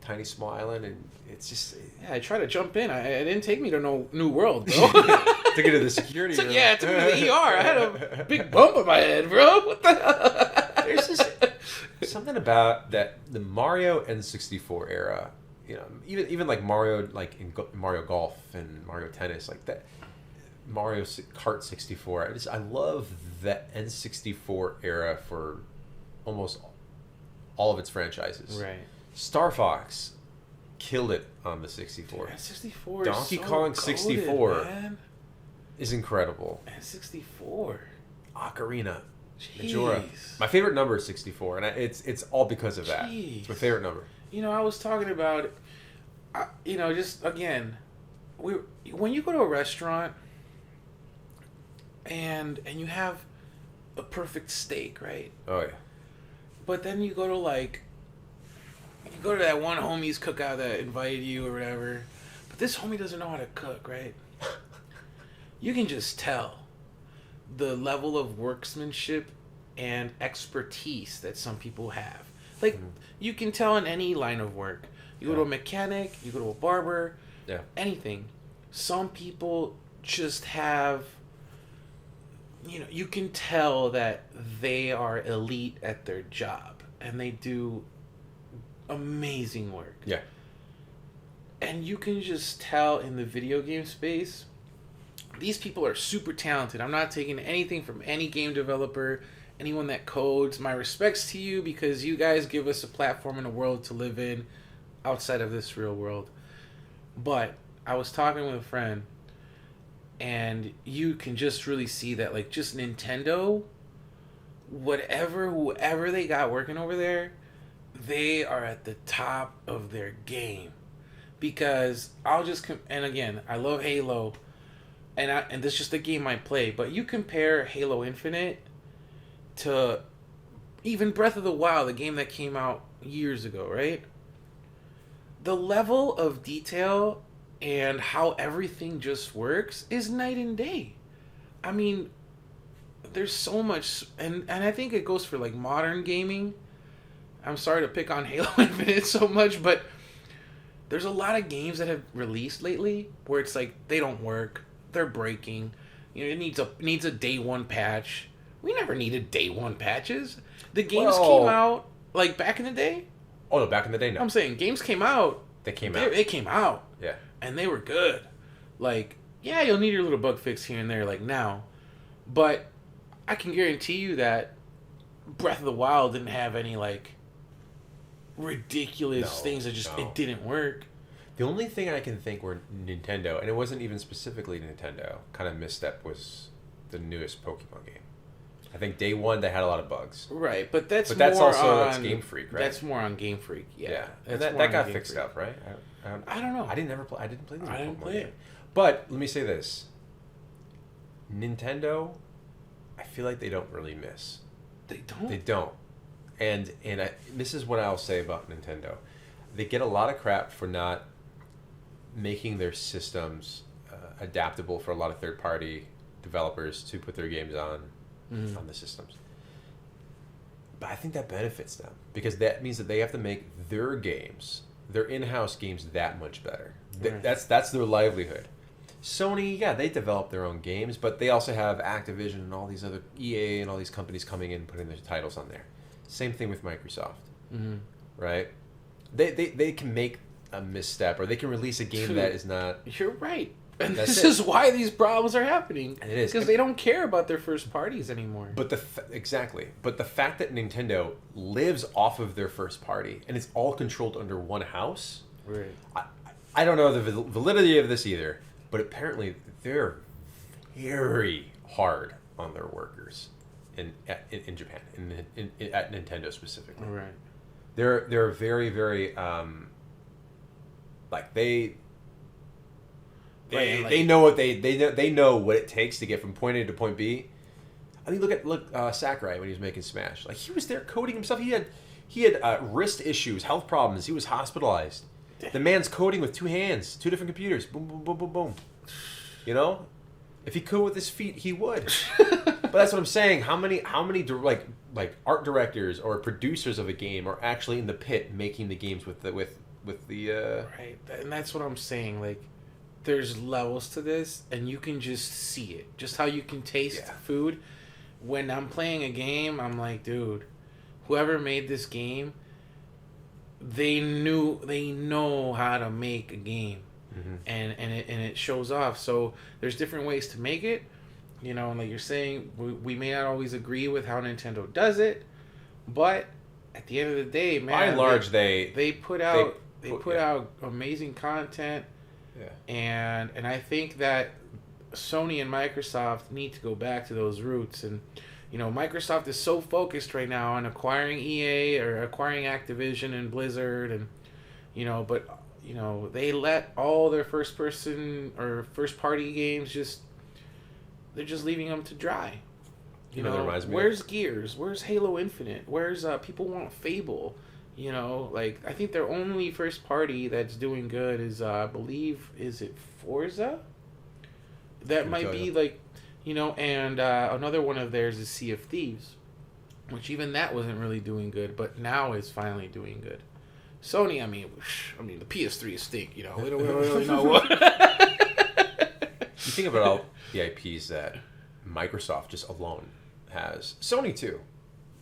B: Tiny Small Island, and it's just...
A: Yeah, I tried to jump in. It didn't take me to no New World, bro.
B: Took it to the security room.
A: Yeah, it took me to the ER. I had a big bump on my head, bro. What the hell?
B: There's just something about the Mario N64 era, even like Mario, like in Mario Golf and Mario Tennis, like that, Mario Kart 64. I love that N64 era for almost all of its franchises.
A: Right.
B: Star Fox killed it on the 64.
A: Dude, N64
B: Donkey
A: is so
B: Kong 64
A: goated, man.
B: is incredible.
A: N64.
B: Ocarina.
A: Jeez.
B: Majora. My favorite number is 64, and it's all because of that.
A: Jeez.
B: It's my favorite number.
A: I was talking about, just again, when you go to a restaurant and you have a perfect steak, right?
B: Oh yeah.
A: But then you go to that one homie's cookout that invited you or whatever, but this homie doesn't know how to cook, right? You can just tell the level of workmanship and expertise that some people have. Like, you can tell in any line of work. You go to a mechanic, you go to a barber, anything. Some people just have, you can tell that they are elite at their job and they do amazing work.
B: Yeah.
A: And you can just tell in the video game space, these people are super talented. I'm not taking anything from any game developer, anyone that codes. My respects to you, because you guys give us a platform in a world to live in outside of this real world. But I was talking with a friend, and you can just really see that, like, just Nintendo, whoever they got working over there, they are at the top of their game. Because and again, I love Halo, and this is just a game I play, but you compare Halo Infinite to even Breath of the Wild, the game that came out years ago, right? The level of detail and how everything just works is night and day. I mean, there's so much, and I think it goes for like modern gaming. I'm sorry to pick on Halo Infinite so much, but there's a lot of games that have released lately where it's like they don't work, they're breaking. It needs a day one patch. We never needed day one patches. The games came out like back in the day.
B: Oh no, back in the day, no.
A: I'm saying games came out.
B: They came out.
A: They came out.
B: Yeah.
A: And they were good. Like, yeah, you'll need your little bug fix here and there, like now. But I can guarantee you that Breath of the Wild didn't have any like ridiculous things that just it didn't work.
B: The only thing I can think where Nintendo, and it wasn't even specifically Nintendo, kind of misstep was the newest Pokemon game. I think day one they had a lot of bugs.
A: Right, but that's
B: that's Game Freak, right?
A: That's more on Game Freak. Yeah,
B: and that got fixed up, right?
A: I don't know.
B: I didn't play the
A: I didn't
B: Pokemon
A: play
B: game.
A: it.
B: But let me say this: Nintendo, I feel like they don't really miss.
A: They don't.
B: They don't. And this is what I'll say about Nintendo. They get a lot of crap for not making their systems adaptable for a lot of third-party developers to put their games on the systems. But I think that benefits them because that means that they have to make their games, their in-house games, that much better. Right. That's their livelihood. Sony, yeah, they develop their own games, but they also have Activision and all these other EA and all these companies coming in and putting their titles on there. Same thing with Microsoft, right? They can make a misstep or they can release a game that is not.
A: You're right. And this is why these problems are happening.
B: And it is
A: because they don't care about their first parties anymore.
B: But exactly. But the fact that Nintendo lives off of their first party and it's all controlled under one house.
A: Right.
B: I don't know the validity of this either, but apparently they're very hard on their workers in Japan, at Nintendo specifically.
A: Right.
B: They're very very like they know what they know what it takes to get from point A to point B. I mean, look Sakurai when he was making Smash. Like he was there coding himself. He had wrist issues, health problems. He was hospitalized. The man's coding with two hands, two different computers. Boom, boom, boom, boom, boom. You know, if he could with his feet, he would. But that's what I'm saying. How many like art directors or producers of a game are actually in the pit making the games with the
A: right? And that's what I'm saying. Like, there's levels to this, and you can just see it. Just how you can taste food. When I'm playing a game, I'm like, dude, whoever made this game, they know how to make a game, and it shows off. So there's different ways to make it, you know. And like you're saying, we may not always agree with how Nintendo does it, but at the end of the day, man,
B: by and large,
A: they put out amazing content.
B: Yeah.
A: And I think that Sony and Microsoft need to go back to those roots. And you know, Microsoft is so focused right now on acquiring EA or acquiring Activision and Blizzard, and you know, but you know, they let all their first party games they're just leaving them to dry. You know, where's Gears? Where's Halo Infinite? Where's people want Fable? You know, like I think their only first party that's doing good is I believe is it Forza? That might be like, you know, and another one of theirs is Sea of Thieves, which even that wasn't really doing good, but now is finally doing good. Sony, I mean the PS3 is stink. You know, we don't really know what.
B: You think about all the IPs that Microsoft just alone has. Sony too.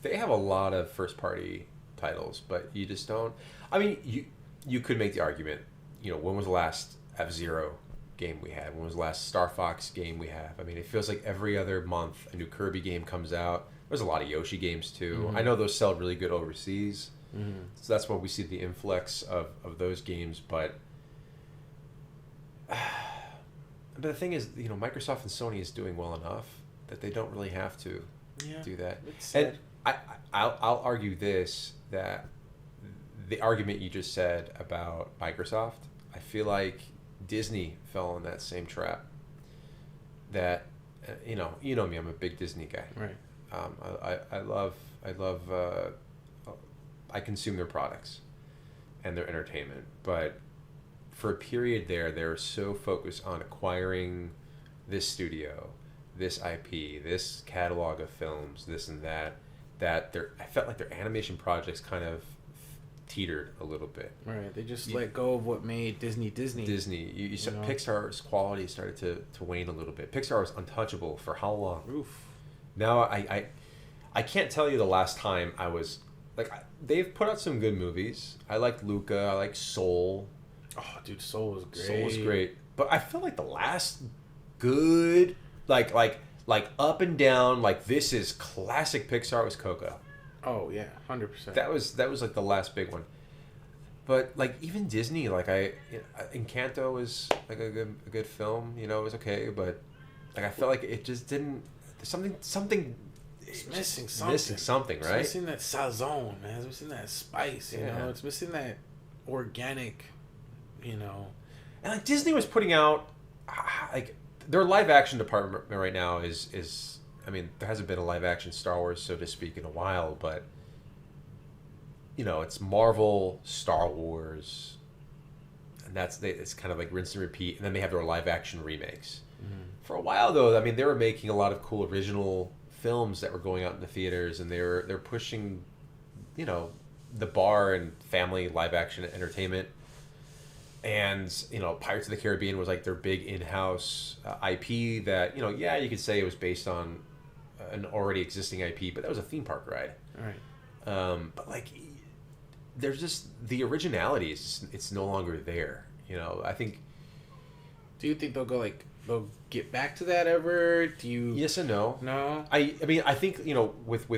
B: They have a lot of first party titles, but you just don't. I mean, you could make the argument, you know, when was the last F-Zero game we had? When was the last Star Fox game we have? I mean, it feels like every other month a new Kirby game comes out. There's a lot of Yoshi games too. I know those sell really good overseas, so that's why we see the influx of those games. But the thing is, you know, Microsoft and Sony is doing well enough that they don't really have to do that. And I'll argue this, that the argument you just said about Microsoft, I feel like Disney fell in that same trap. That you know me, I'm a big Disney guy.
A: Right.
B: I consume their products and their entertainment, but for a period there, they were so focused on acquiring this studio, this IP, this catalog of films, this and that I felt like their animation projects kind of teetered a little bit.
A: Right. They just let go of what made Disney.
B: You said Pixar's quality started to wane a little bit. Pixar was untouchable for how long?
A: Oof.
B: Now I can't tell you the last time I was like, they've put out some good movies. I liked Luca. I liked Soul.
A: Oh, dude, Soul was great.
B: Soul was great. But I feel like the last good like up and down, like this is classic Pixar, was Coco.
A: Oh yeah, 100%.
B: That was like the last big one. But like even Disney, like Encanto was like a good film. You know, it was okay, but like I felt like it just didn't. something.
A: It's missing something.
B: Missing something, right?
A: It's missing that sazon, man. It's missing that spice, you know. It's missing that organic, you know.
B: And like Disney was putting out, like their live action department right now is. I mean, there hasn't been a live action Star Wars, so to speak, in a while, but you know, it's Marvel, Star Wars, and it's kind of like rinse and repeat. And then they have their live action remakes. Mm-hmm. For a while, though, I mean, they were making a lot of cool original films that were going out in the theaters, and they're pushing, you know, the bar and family live action entertainment. And, you know, Pirates of the Caribbean was like their big in-house IP that, you know, yeah, you could say it was based on an already existing IP, but that was a theme park ride.
A: Right.
B: But like, there's just the originality it's no longer there. You know, I think.
A: Do you think they'll get back to that ever? Do you?
B: Yes and no.
A: No.
B: I mean, I think, you know, with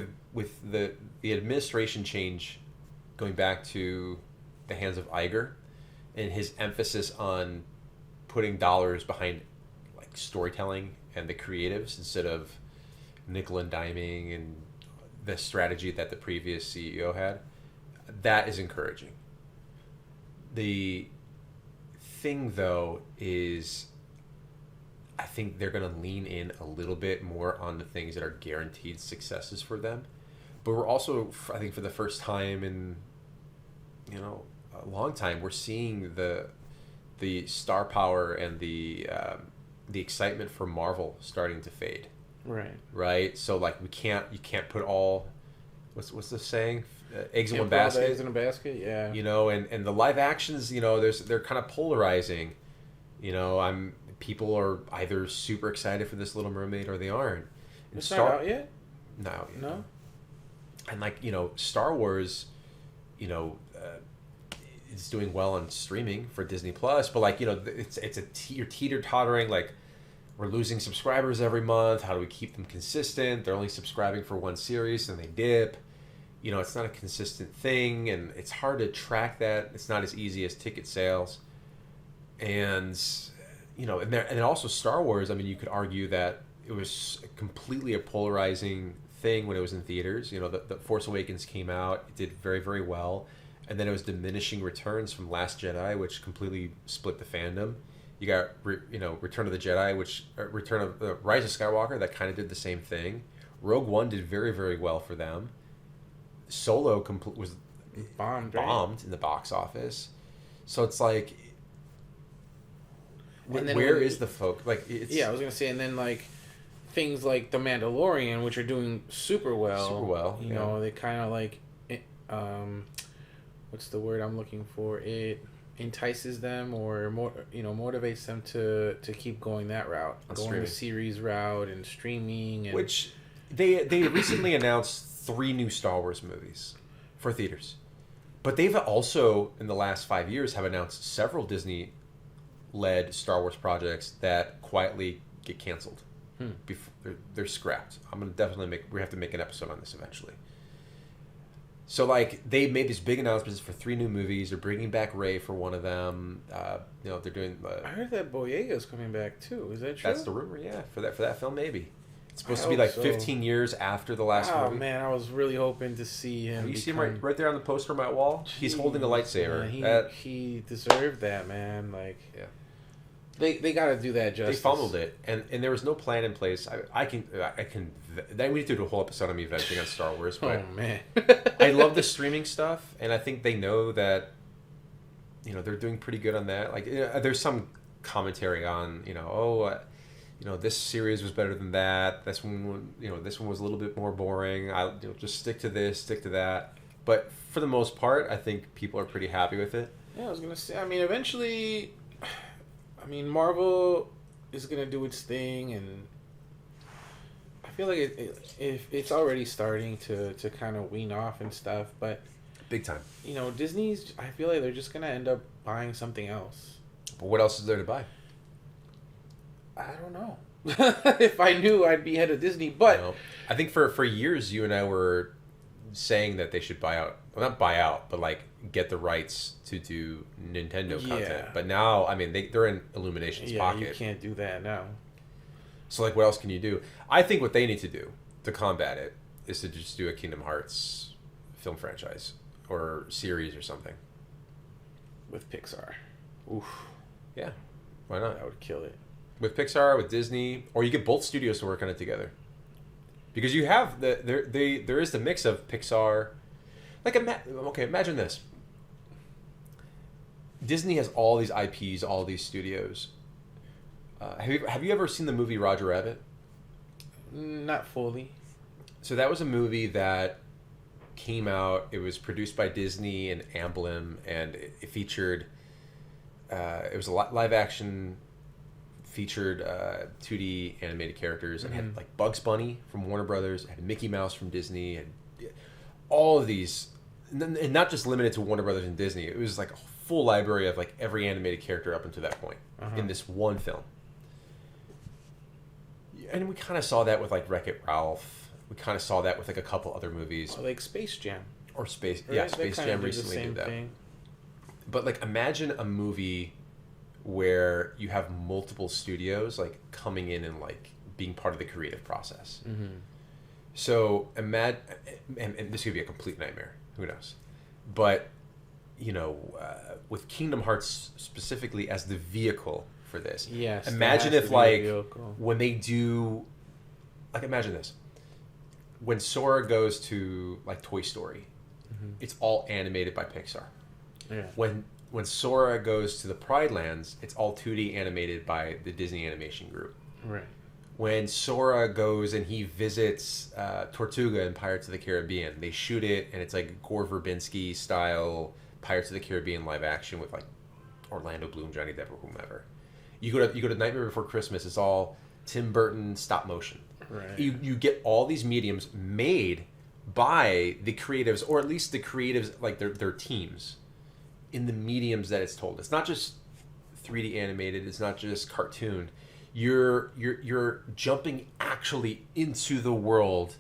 B: the administration change, going back to the hands of Iger, and his emphasis on putting dollars behind like storytelling and the creatives instead of nickel and diming and the strategy that the previous CEO had, that is encouraging. The thing, though, is I think they're going to lean in a little bit more on the things that are guaranteed successes for them. But we're also, I think, for the first time in, you know, a long time, we're seeing the star power and the excitement for Marvel starting to fade. Right. So like you can't put all, what's the saying? Eggs in one basket.
A: Eggs in a basket. Yeah.
B: You know, and the live actions, you know, they're kind of polarizing. You know, people are either super excited for this Little Mermaid or they aren't. And
A: it's not out yet.
B: No.
A: No.
B: And like, you know, Star Wars, you know, it's doing well on streaming for Disney Plus, but like, you know, you're teeter-tottering, like, we're losing subscribers every month. How do we keep them consistent? They're only subscribing for one series and they dip. You know, it's not a consistent thing, and it's hard to track that. It's not as easy as ticket sales. And, you know, and also Star Wars, I mean, you could argue that it was completely a polarizing thing when it was in theaters. You know, the Force Awakens came out, it did very, very well. And then it was diminishing returns from Last Jedi, which completely split the fandom. You got, Return of the Jedi, Return of the Rise of Skywalker, that kind of did the same thing. Rogue One did very, very well for them. Solo was bombed in the box office. So it's like, where is the folk? Like,
A: I was gonna say, and then like things like The Mandalorian, which are doing super well. You know, they kind of like, what's the word I'm looking for? It entices them or motivates them to keep going that route, going the series route and streaming. And
B: which they recently announced 3 new Star Wars movies for theaters, but they've also in the last 5 years have announced several Disney-led Star Wars projects that quietly get canceled. Before they're scrapped. I'm gonna definitely we have to make an episode on this eventually. So, like, they made these big announcements for 3 new movies. They're bringing back Rey for one of them. You know, they're doing.
A: I heard that Boyega's coming back too. Is that true?
B: That's the rumor. Yeah, for that film, maybe. It's supposed to be like 15 years after the last movie.
A: Oh man, I was really hoping to see him.
B: You see him right there on the poster on my wall. Jeez, he's holding a lightsaber.
A: Man, he deserved that, man. Like,
B: yeah.
A: They got to do that justice.
B: They fumbled it, and there was no plan in place. I can. Then we need to do a whole episode on me venting on Star Wars. But
A: oh man,
B: I love the streaming stuff, and I think they know that. You know, they're doing pretty good on that. Like, there's some commentary on, this series was better than that. This one was a little bit more boring. Just stick to this, stick to that. But for the most part, I think people are pretty happy with it.
A: Yeah, I was gonna say. I mean, eventually. Marvel is gonna do its thing, and I feel like it's already starting to kind of wean off and stuff. But
B: big time.
A: Disney's. I feel like they're just gonna end up buying something else.
B: But what else is there to buy?
A: I don't know. If I knew, I'd be head of Disney. But
B: I think for years, you and I were saying that they should buy out. Well, not buy out, but like get the rights to do Nintendo content. But now, I mean, they're in Illumination's pocket.
A: You can't do that now.
B: So like, what else can you do? I think what they need to do to combat it is to just do a Kingdom Hearts film franchise or series or something
A: with Pixar. Oof.
B: Yeah, why not?
A: That would kill it.
B: With Pixar, with Disney, or you get both studios to work on it together. Because you have there is the mix of Pixar. Like, imagine this. Disney has all these IPs, all these studios. Have you ever seen the movie Roger Rabbit?
A: Not fully.
B: So that was a movie that came out. It was produced by Disney and Amblin, and it featured. It was a live action. Featured 2D animated characters, and had like Bugs Bunny from Warner Brothers, had Mickey Mouse from Disney, and all of these, and not just limited to Warner Brothers and Disney. It was like a full library of like every animated character up until that point in this one film. And we kind of saw that with like Wreck-It Ralph. We kind of saw that with like a couple other movies,
A: like Space Jam,
B: or Space.
A: Right?
B: Yeah, Space Jam recently did that. Thing. But like, imagine a movie where you have multiple studios like coming in and like being part of the creative process. So imagine, and this could be a complete nightmare. Who knows? But with Kingdom Hearts specifically as the vehicle for this.
A: Yes.
B: Imagine if like when they do, like, imagine this. When Sora goes to like Toy Story, it's all animated by Pixar.
A: Yeah.
B: When Sora goes to the Pride Lands, it's all 2D animated by the Disney Animation Group.
A: Right.
B: When Sora goes and he visits Tortuga in Pirates of the Caribbean, they shoot it, and it's like Gore Verbinski style Pirates of the Caribbean live action with like Orlando Bloom, Johnny Depp, or whomever. You go to Nightmare Before Christmas, it's all Tim Burton stop motion.
A: Right.
B: You get all these mediums made by the creatives, or at least the creatives, like their teams, in the mediums that it's told. It's not just 3D animated. It's not just cartoon. You're jumping actually into the world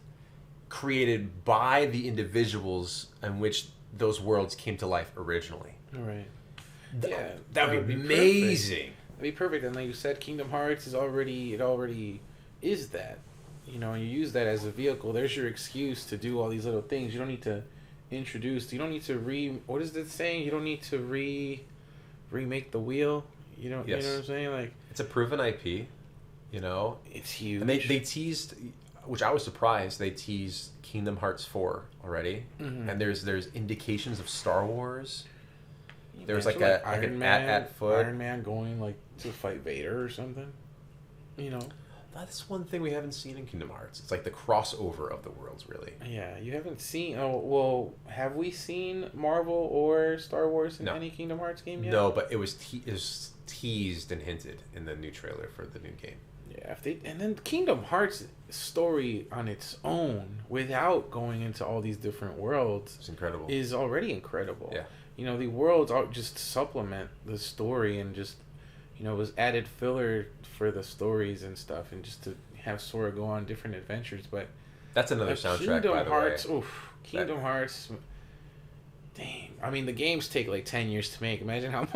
B: created by the individuals in which those worlds came to life originally.
A: Right.
B: That would be amazing.
A: That'd be perfect. And like you said, Kingdom Hearts is already is that. You use that as a vehicle. There's your excuse to do all these little things. You don't need to introduce. You don't need to what is it saying? You don't need to remake the wheel. You know what I'm saying? Like, it's
B: a proven IP,
A: It's huge.
B: And they teased, which I was surprised, they teased Kingdom Hearts 4 already. And there's indications of Star Wars. There was like
A: Iron Man going like to fight Vader or something.
B: That's one thing we haven't seen in Kingdom Hearts. It's like the crossover of the worlds, really.
A: Yeah, you haven't seen... Oh, well, have we seen Marvel or Star Wars in any Kingdom Hearts game yet?
B: No, but it was teased and hinted in the new trailer for the new game.
A: Yeah, and then Kingdom Hearts story on its own, without going into all these different worlds...
B: It's incredible.
A: ...is already incredible.
B: Yeah.
A: The worlds just supplement the story and just... it was added filler for the stories and stuff, and just to have Sora go on different adventures. But
B: that's another soundtrack, by the
A: Hearts,
B: way.
A: Kingdom Hearts. Dang, I mean, the games take like 10 years to make. Imagine how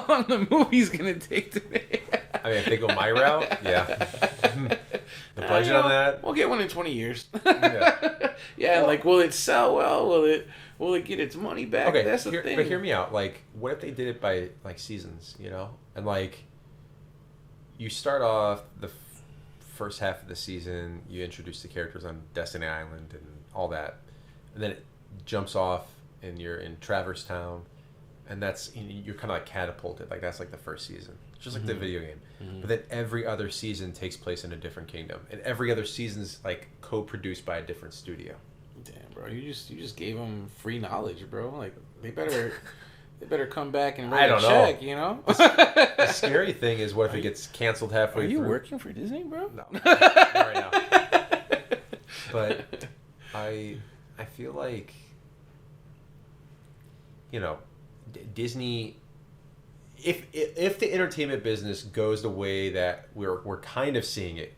A: long the movie's gonna take to make.
B: I mean, if they go my route, yeah. The budget on that,
A: we'll get one in 20 years. Yeah, like, will it sell well? Will it get its money back?
B: Okay,
A: that's the thing.
B: But hear me out. Like, what if they did it by like seasons? And like, you start off the first half of the season, you introduce the characters on Destiny Island and all that, and then it jumps off and you're in Traverse Town, and you're kind of like catapulted. Like, that's like the first season, just like the video game. But then every other season takes place in a different kingdom, and every other season's like co-produced by a different studio.
A: Damn, bro, you just gave them free knowledge, bro. Like, they better come back and write a check,
B: The scary thing is, what if it gets canceled halfway through?
A: Are you working for Disney, bro?
B: No, not right now. But I feel like, Disney, if the entertainment business goes the way that we're kind of seeing it,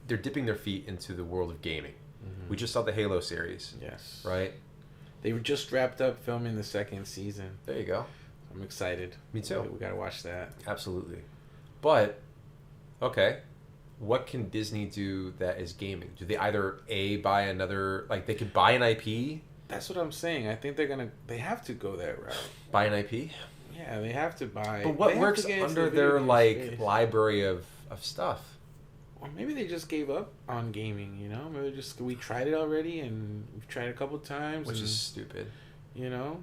B: they're dipping their feet into the world of gaming. We just saw the Halo series.
A: Yes.
B: Right?
A: They were just wrapped up filming the second season.
B: There you go.
A: I'm excited.
B: Me too.
A: We gotta watch that.
B: Absolutely. But, okay. what can Disney do that is gaming? Do they either buy another, like they could buy an IP?
A: That's what I'm saying. I think they have to go that route.
B: Buy an IP?
A: Yeah, they have to buy.
B: But what works under their like library of stuff?
A: Or maybe they just gave up on gaming, you know? Maybe we tried it already and we've tried it a couple times.
B: Which is stupid.
A: You know?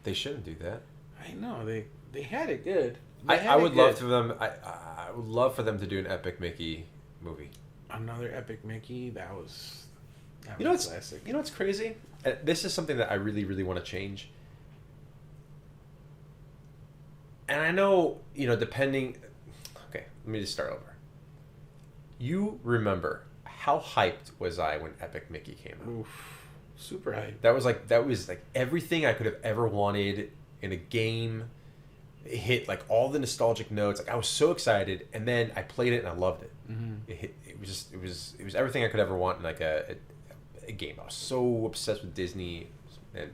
B: They shouldn't do that.
A: I know. They had it good.
B: I would love for them I would love for them to do an Epic Mickey movie.
A: Another Epic Mickey, that was classic.
B: You know what's crazy? This is something that I really, really want to change. And I know, depending... Okay, let me just start over. You remember how hyped was I when Epic Mickey came out?
A: Oof, super hyped.
B: That was like everything I could have ever wanted in a game. It hit like all the nostalgic notes. Like I was so excited, and then I played it and I loved it.
A: Mm-hmm.
B: It was everything I could ever want in like a game. I was so obsessed with Disney and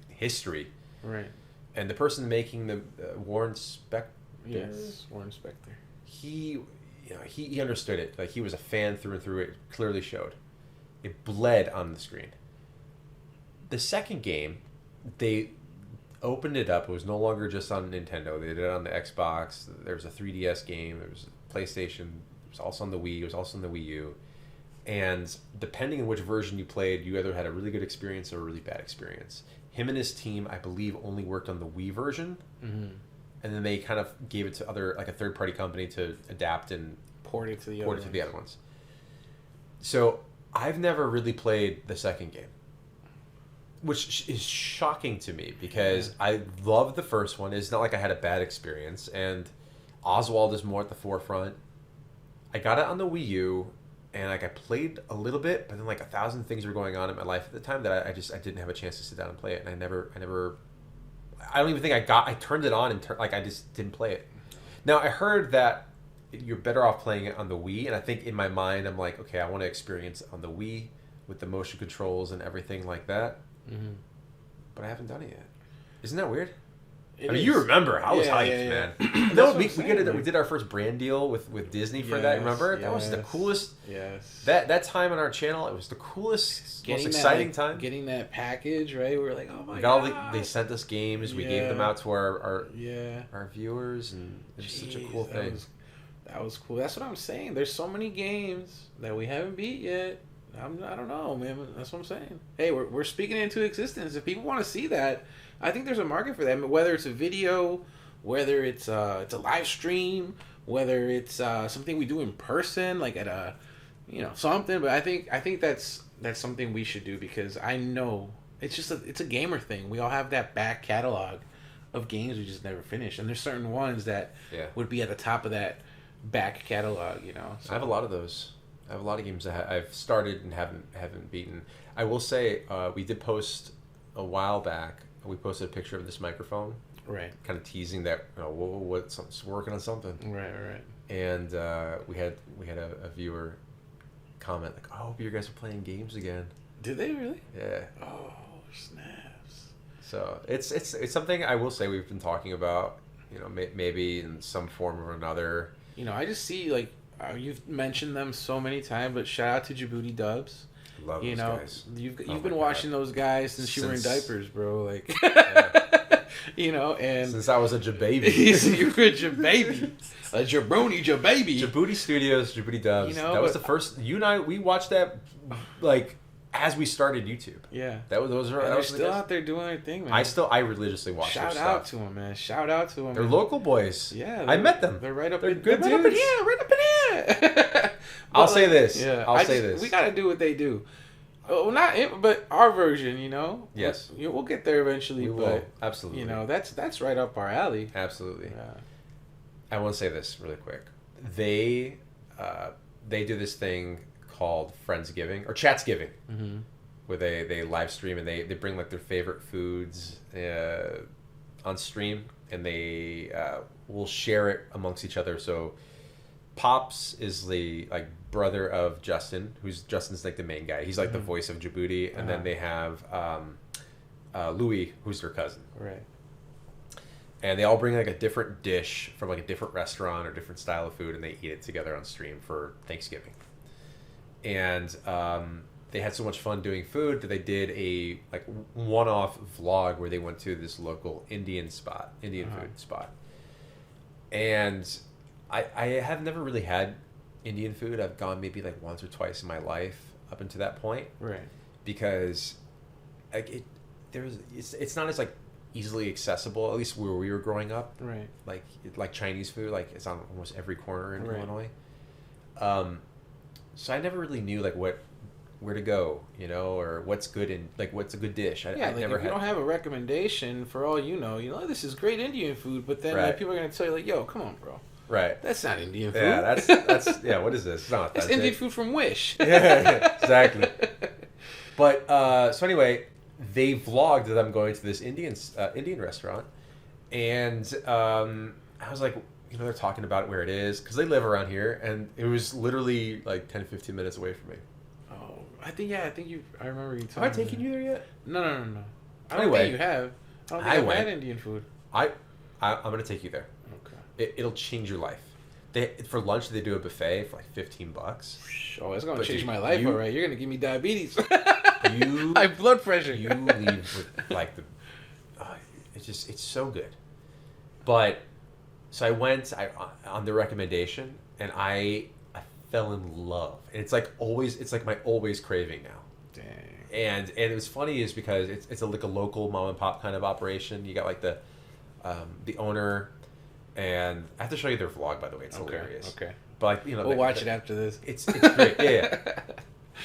B: history.
A: Right.
B: And the person making the Warren Spector.
A: Yes, Warren Spector.
B: He understood it. Like he was a fan through and through. It clearly showed. It bled on the screen. The second game, they opened it up. It was no longer just on Nintendo. They did it on the Xbox. There was a 3DS game. There was a PlayStation. It was also on the Wii. It was also on the Wii U. And depending on which version you played, you either had a really good experience or a really bad experience. Him and his team, I believe, only worked on the Wii version.
A: Mm-hmm.
B: And then they kind of gave it to a third-party company to adapt and
A: port it to the
B: other ones. So I've never really played the second game, which is shocking to me because I loved the first one. It's not like I had a bad experience, and Oswald is more at the forefront. I got it on the Wii U, and like I played a little bit, but then like 1,000 things were going on in my life at the time that I didn't have a chance to sit down and play it, and I don't even think I turned it on and I just didn't play it. Now I heard that you're better off playing it on the Wii, and I think in my mind I'm like, okay, I want to experience it on the Wii with the motion controls and everything like that.
A: Mm-hmm.
B: But I haven't done it yet. Isn't that weird?
A: It
B: I mean,
A: is.
B: you remember I was hyped,
A: yeah.
B: man. No, we did our first brand deal with Disney for that. Remember? That was the coolest.
A: Yes.
B: That time on our channel, it was the coolest, most exciting time.
A: Getting that package, right? We were like, oh my god.
B: They sent us games. We gave them out to our viewers, and it was such a cool thing.
A: That was cool. That's what I'm saying. There's so many games that we haven't beat yet. I don't know, man. That's what I'm saying. Hey, we're speaking into existence. If people want to see that, I think there's a market for that. Whether it's a video, whether it's a live stream, whether it's something we do in person, like at a, something. But I think that's something we should do because I know it's a gamer thing. We all have that back catalog of games we just never finished, and there's certain ones that would be at the top of that back catalog. So.
B: I have a lot of those. I have a lot of games that I've started and haven't beaten. I will say we did post a while back. We posted a picture of this microphone,
A: right? Kind
B: of teasing that what's working on something,
A: right.
B: And we had a viewer comment like, "I hope you guys are playing games again."
A: Did they really?
B: Yeah.
A: Oh snaps!
B: So it's something I will say we've been talking about. Maybe in some form or another.
A: I just see like. You've mentioned them so many times, but shout out to JABOODY Dubs.
B: Love those guys.
A: You've been watching those guys since you were in diapers, bro. Like, and
B: since I was a JABaby.
A: You were a JABaby, a jabroni JABaby.
B: JABOODY Studios, JABOODY Dubs. That was the first. You and I, we watched that like as we started YouTube.
A: Yeah,
B: they're
A: still out there doing their thing, man.
B: I religiously watch their stuff.
A: Shout out to them, man. Shout out to them.
B: They're local boys.
A: Yeah,
B: I met them.
A: They're right up.
B: They're good dudes.
A: Right up in here.
B: I'll say this.
A: Yeah,
B: I'll say this.
A: We gotta do what they do. Well, not it, but our version.
B: Yes.
A: We'll get there eventually.
B: We will. Absolutely.
A: That's right up our alley.
B: Absolutely.
A: Yeah.
B: I want to say this really quick. They do this thing called Friendsgiving or Chatsgiving, where they live stream and they bring like their favorite foods on stream, and they will share it amongst each other. So Pops is the like brother of Justin's like the main guy. He's like the voice of JABOODY, and then they have Louis, who's their cousin.
A: Right.
B: and they all bring like a different dish from like a different restaurant or different style of food, and they eat it together on stream for Thanksgiving. And they had so much fun doing food that they did a like one-off vlog where they went to this local Indian food spot. And I have never really had Indian food. I've gone maybe like once or twice in my life up until that point.
A: Right.
B: Because like it's not as like easily accessible, at least where we were growing up.
A: Right.
B: Like Chinese food, like it's on almost every corner in
A: Right.
B: Illinois. So I never really knew like where to go, you know, or what's good in like what's a good dish. I
A: Like
B: never
A: if you don't have a recommendation, for all you know, this is great Indian food, but then like, people are gonna tell you like, yo, come on, bro.
B: Right.
A: That's not Indian food.
B: Yeah, that's yeah. What is this? It's not.
A: It's Indian food from Wish.
B: Yeah, exactly. But so anyway, they vlogged that I'm going to this Indian restaurant, and I was like, they're talking about where it is because they live around here, and it was literally like 10-15 minutes away from me.
A: Oh, I think I remember you talking.
B: Have I taken you there yet?
A: No. I don't think you have. I don't think I've had Indian food.
B: I'm gonna take you there.
A: Okay.
B: It'll change your life. For lunch they do a buffet for like $15.
A: Oh, it's gonna change my life, all right. You're gonna give me diabetes.
B: You
A: I have blood pressure.
B: You leave with like it's so good. But so I went on the recommendation, and I fell in love. And it's like my always craving now.
A: Dang.
B: And it was funny is because it's like a local mom and pop kind of operation. You got like the owner, and I have to show you their vlog, by the way. It's hilarious.
A: Okay.
B: But
A: we'll watch it after this.
B: It's great. Yeah.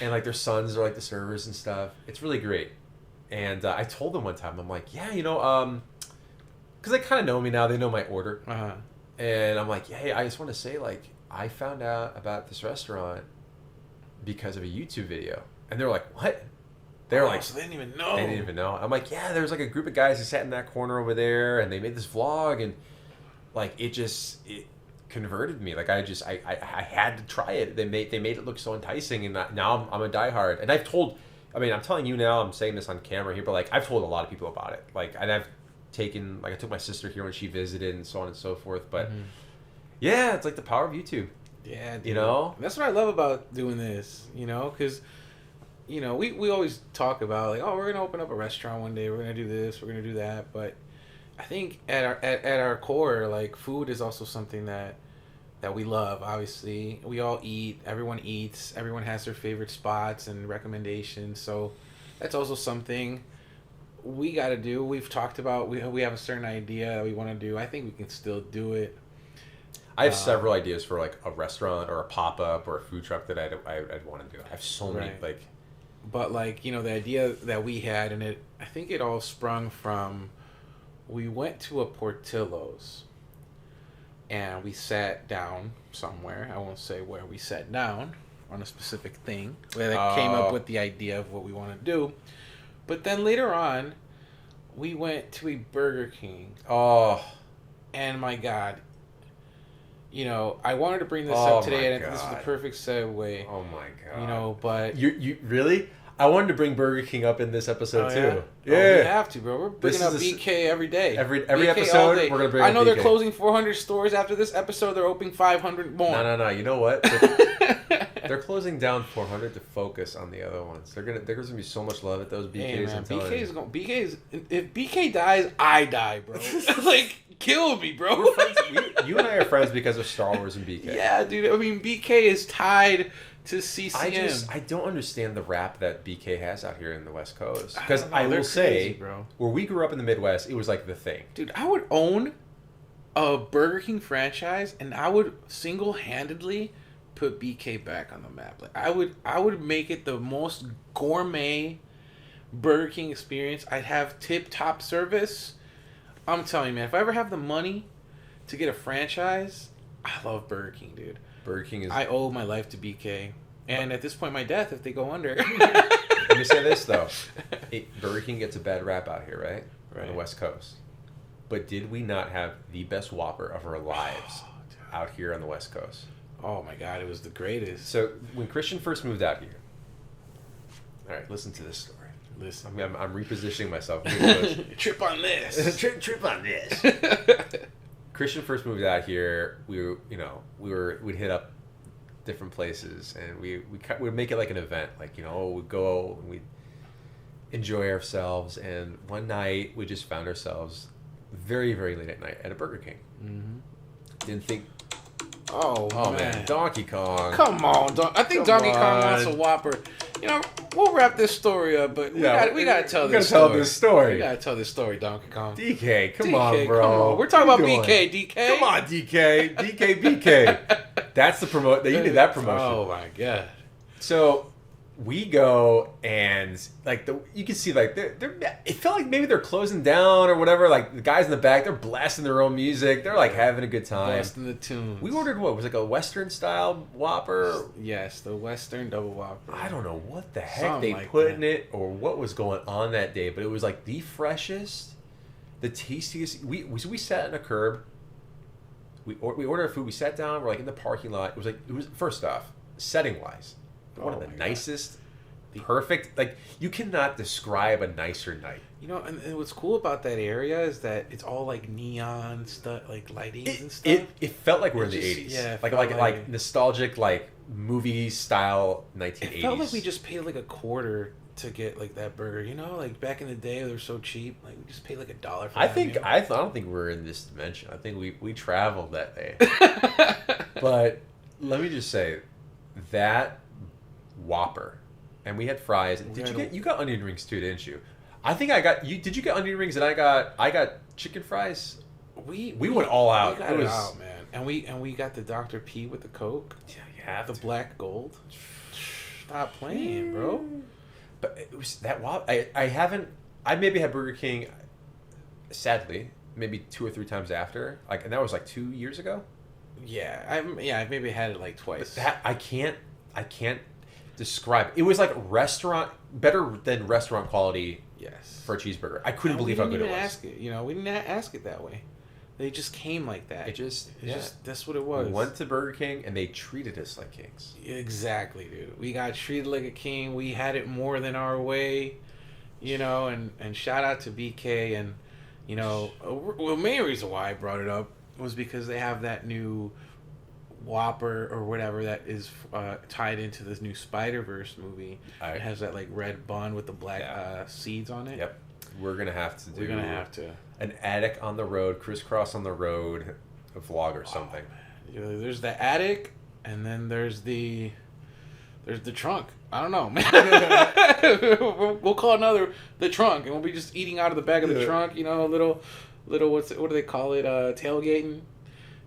B: And like their sons are like the servers and stuff. It's really great. And I told them one time, I'm like, yeah, because they kind of know me now. They know my order.
A: Uh-huh.
B: And I'm like, hey, I just want to say, like, I found out about this restaurant because of a YouTube video. And they're like, what? They're like,
A: so they didn't even know.
B: They didn't even know. I'm like, yeah, there was like a group of guys who sat in that corner over there, and they made this vlog, and like it converted me. Like I had to try it. They made it look so enticing, and now I'm a diehard. And I'm telling you now, I'm saying this on camera here, but like I've told a lot of people about it. Like, and I took my sister here when she visited, and so on and so forth. But yeah, it's like the power of YouTube.
A: Yeah, dude. That's what I love about doing this. Because we always talk about like, oh, we're gonna open up a restaurant one day. We're gonna do this. We're gonna do that. But I think at our core, like food is also something that we love. Obviously, we all eat. Everyone eats. Everyone has their favorite spots and recommendations. So that's also something we got to do. We've talked about we have a certain idea that we want to do. I think we can still do it.
B: I have several ideas for like a restaurant or a pop up or a food truck that I'd want to do. I have so many like.
A: But like the idea that we had, and I think it all sprung from. We went to a Portillo's, and we sat down somewhere. I won't say where we sat down on a specific thing. Where they came up with the idea of what we want to do. But then later on, we went to a Burger King.
B: Oh.
A: And my God. I wanted to bring this up today, and this is the perfect segue.
B: Oh my God.
A: But...
B: You really? I wanted to bring Burger King up in this episode too.
A: Yeah. Oh, we have to, bro. We're bringing up BK every day.
B: Every
A: BK
B: episode, we're gonna bring up BK.
A: I know they're closing 400 stores after this episode. They're opening 500 more.
B: No. You know what? They're closing down 400 to focus on the other ones. There's gonna be so much love at those BKs.
A: Hey, man, BK's if BK dies, I die, bro. Like, kill me, bro.
B: We're friends. You and I are friends because of Star Wars and BK.
A: Yeah, dude. I mean, BK is tied to CCM.
B: I don't understand the rap that BK has out here in the West Coast. Because I will say,
A: bro,
B: where we grew up in the Midwest, it was like the thing.
A: Dude, I would own a Burger King franchise, and I would single-handedly put BK back on the map. Like I would make it the most gourmet Burger King experience. I'd have tip-top service. I'm telling you, man, if I ever have the money to get a franchise, I love Burger King, dude.
B: Burger King is...
A: I owe my life to BK. And at this point, my death if they go under.
B: Let me say this, though. Burger King gets a bad rap out here, right? On the West Coast. But did we not have the best Whopper of our lives out here on the West Coast?
A: Oh, my God. It was the greatest.
B: So, when Christian first moved out here... All right, listen to this story.
A: Listen,
B: I'm repositioning myself.
A: Trip on this.
B: Trip on this. Christian first moved out here. We'd hit up different places, and we'd make it like an event. Like, we'd go and we'd enjoy ourselves. And one night we just found ourselves very, very late at night at a Burger King. Mm-hmm. Didn't think. Oh man, Donkey Kong.
A: Come on, I think Donkey Kong wants a Whopper. We'll wrap this story up, but we gotta tell this story. We gotta tell this story, Donkey Kong.
B: DK, come on, bro.
A: Come on. We're talking about BK, DK.
B: Come on, DK, BK. That's the promote. You did that promotion.
A: Oh my god.
B: So we go, and like you can see like they're it felt like maybe they're closing down or whatever. Like the guys in the back, they're blasting their own music. They're like having a good time.
A: Blasting the tunes.
B: We ordered what? It was like a Western style Whopper.
A: Yes, the Western double Whopper.
B: I don't know what the heck they put in it or what was going on that day, but it was like the freshest, the tastiest. We sat on a curb. We ordered our food. We sat down. We're like in the parking lot. It was first off, setting wise, one of the nicest, perfect. Like you cannot describe a nicer night.
A: And what's cool about that area is that it's all like neon stuff, like lightings and stuff.
B: It felt like we're in the 80s.
A: Yeah,
B: like nostalgic, like movie style 1980s. It
A: felt like we just paid like a quarter to get like that burger. Like back in the day, they were so cheap. Like we just paid like $1 for.
B: I don't think we're in this dimension. I think we traveled that day. But let me just say that Whopper, and we had fries. You got onion rings too, didn't you? I think I got you. Did you get onion rings? And I got chicken fries. We went all out.
A: We got it out, man. And we got the Dr. P with the Coke.
B: Yeah, you have
A: the black gold. Stop playing, bro.
B: But it was that Whopper. I maybe had Burger King. Sadly, maybe 2 or 3 times after. And that was like 2 years ago.
A: Yeah, I maybe had it like twice.
B: But I can't describe it. It was like better than restaurant quality.
A: Yes.
B: For a cheeseburger, I couldn't believe how good it was.
A: Ask it. We didn't ask it that way. They just came like that. That's what it was.
B: We went to Burger King and they treated us like kings.
A: Exactly, dude. We got treated like a king. We had it more than our way, and shout out to BK. And the main reason why I brought it up was because they have that new Whopper or whatever that is tied into this new Spider-Verse movie. It has that like red bun with the black seeds on it.
B: Yep. We're gonna have to an ATTICC on the road, ChrisCross on the road, a vlog or something.
A: There's the ATTICC, and then there's the trunk. I don't know, man. We'll call another the trunk, and we'll be just eating out of the back of the trunk. A little what do they call it? Tailgating.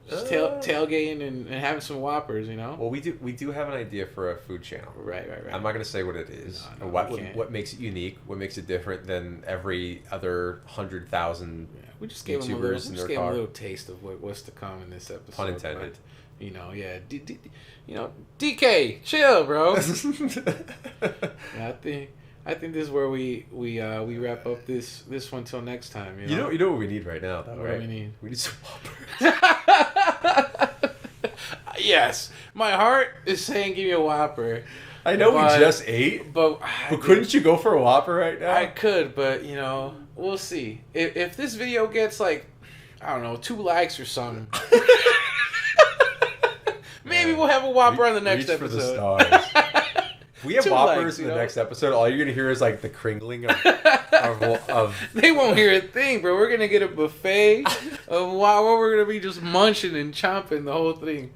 A: Just tailgating and having some Whoppers,
B: Well, we do have an idea for a food channel.
A: Right.
B: I'm not going to say what it is. No, what makes it unique? What makes it different than every other 100,000
A: we just gave
B: YouTubers
A: them a little taste of what's to come in this episode.
B: Pun intended.
A: But, DK, chill, bro. I think this is where we wrap up this one till next time.
B: You know what we need right now, though,
A: what
B: right?
A: do we need?
B: We need some Whoppers.
A: Yes, my heart is saying give me a Whopper.
B: I know we just ate, but couldn't you go for a Whopper right now?
A: I could, but we'll see. If this video gets like, I don't know, 2 likes or something, maybe we'll have a Whopper on the next episode. For the stars.
B: If we have Whoppers in the next episode, all you're gonna hear is like the crinkling of
A: They won't hear a thing, bro. We're gonna get a buffet of Whopper. We're gonna be just munching and chomping the whole thing.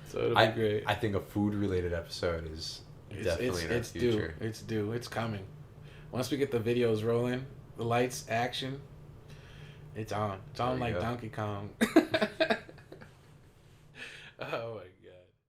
A: So it'll be great.
B: I think a food-related episode is definitely in our future.
A: It's due. It's coming. Once we get the videos rolling, the lights, action, it's on. It's on like Donkey Kong.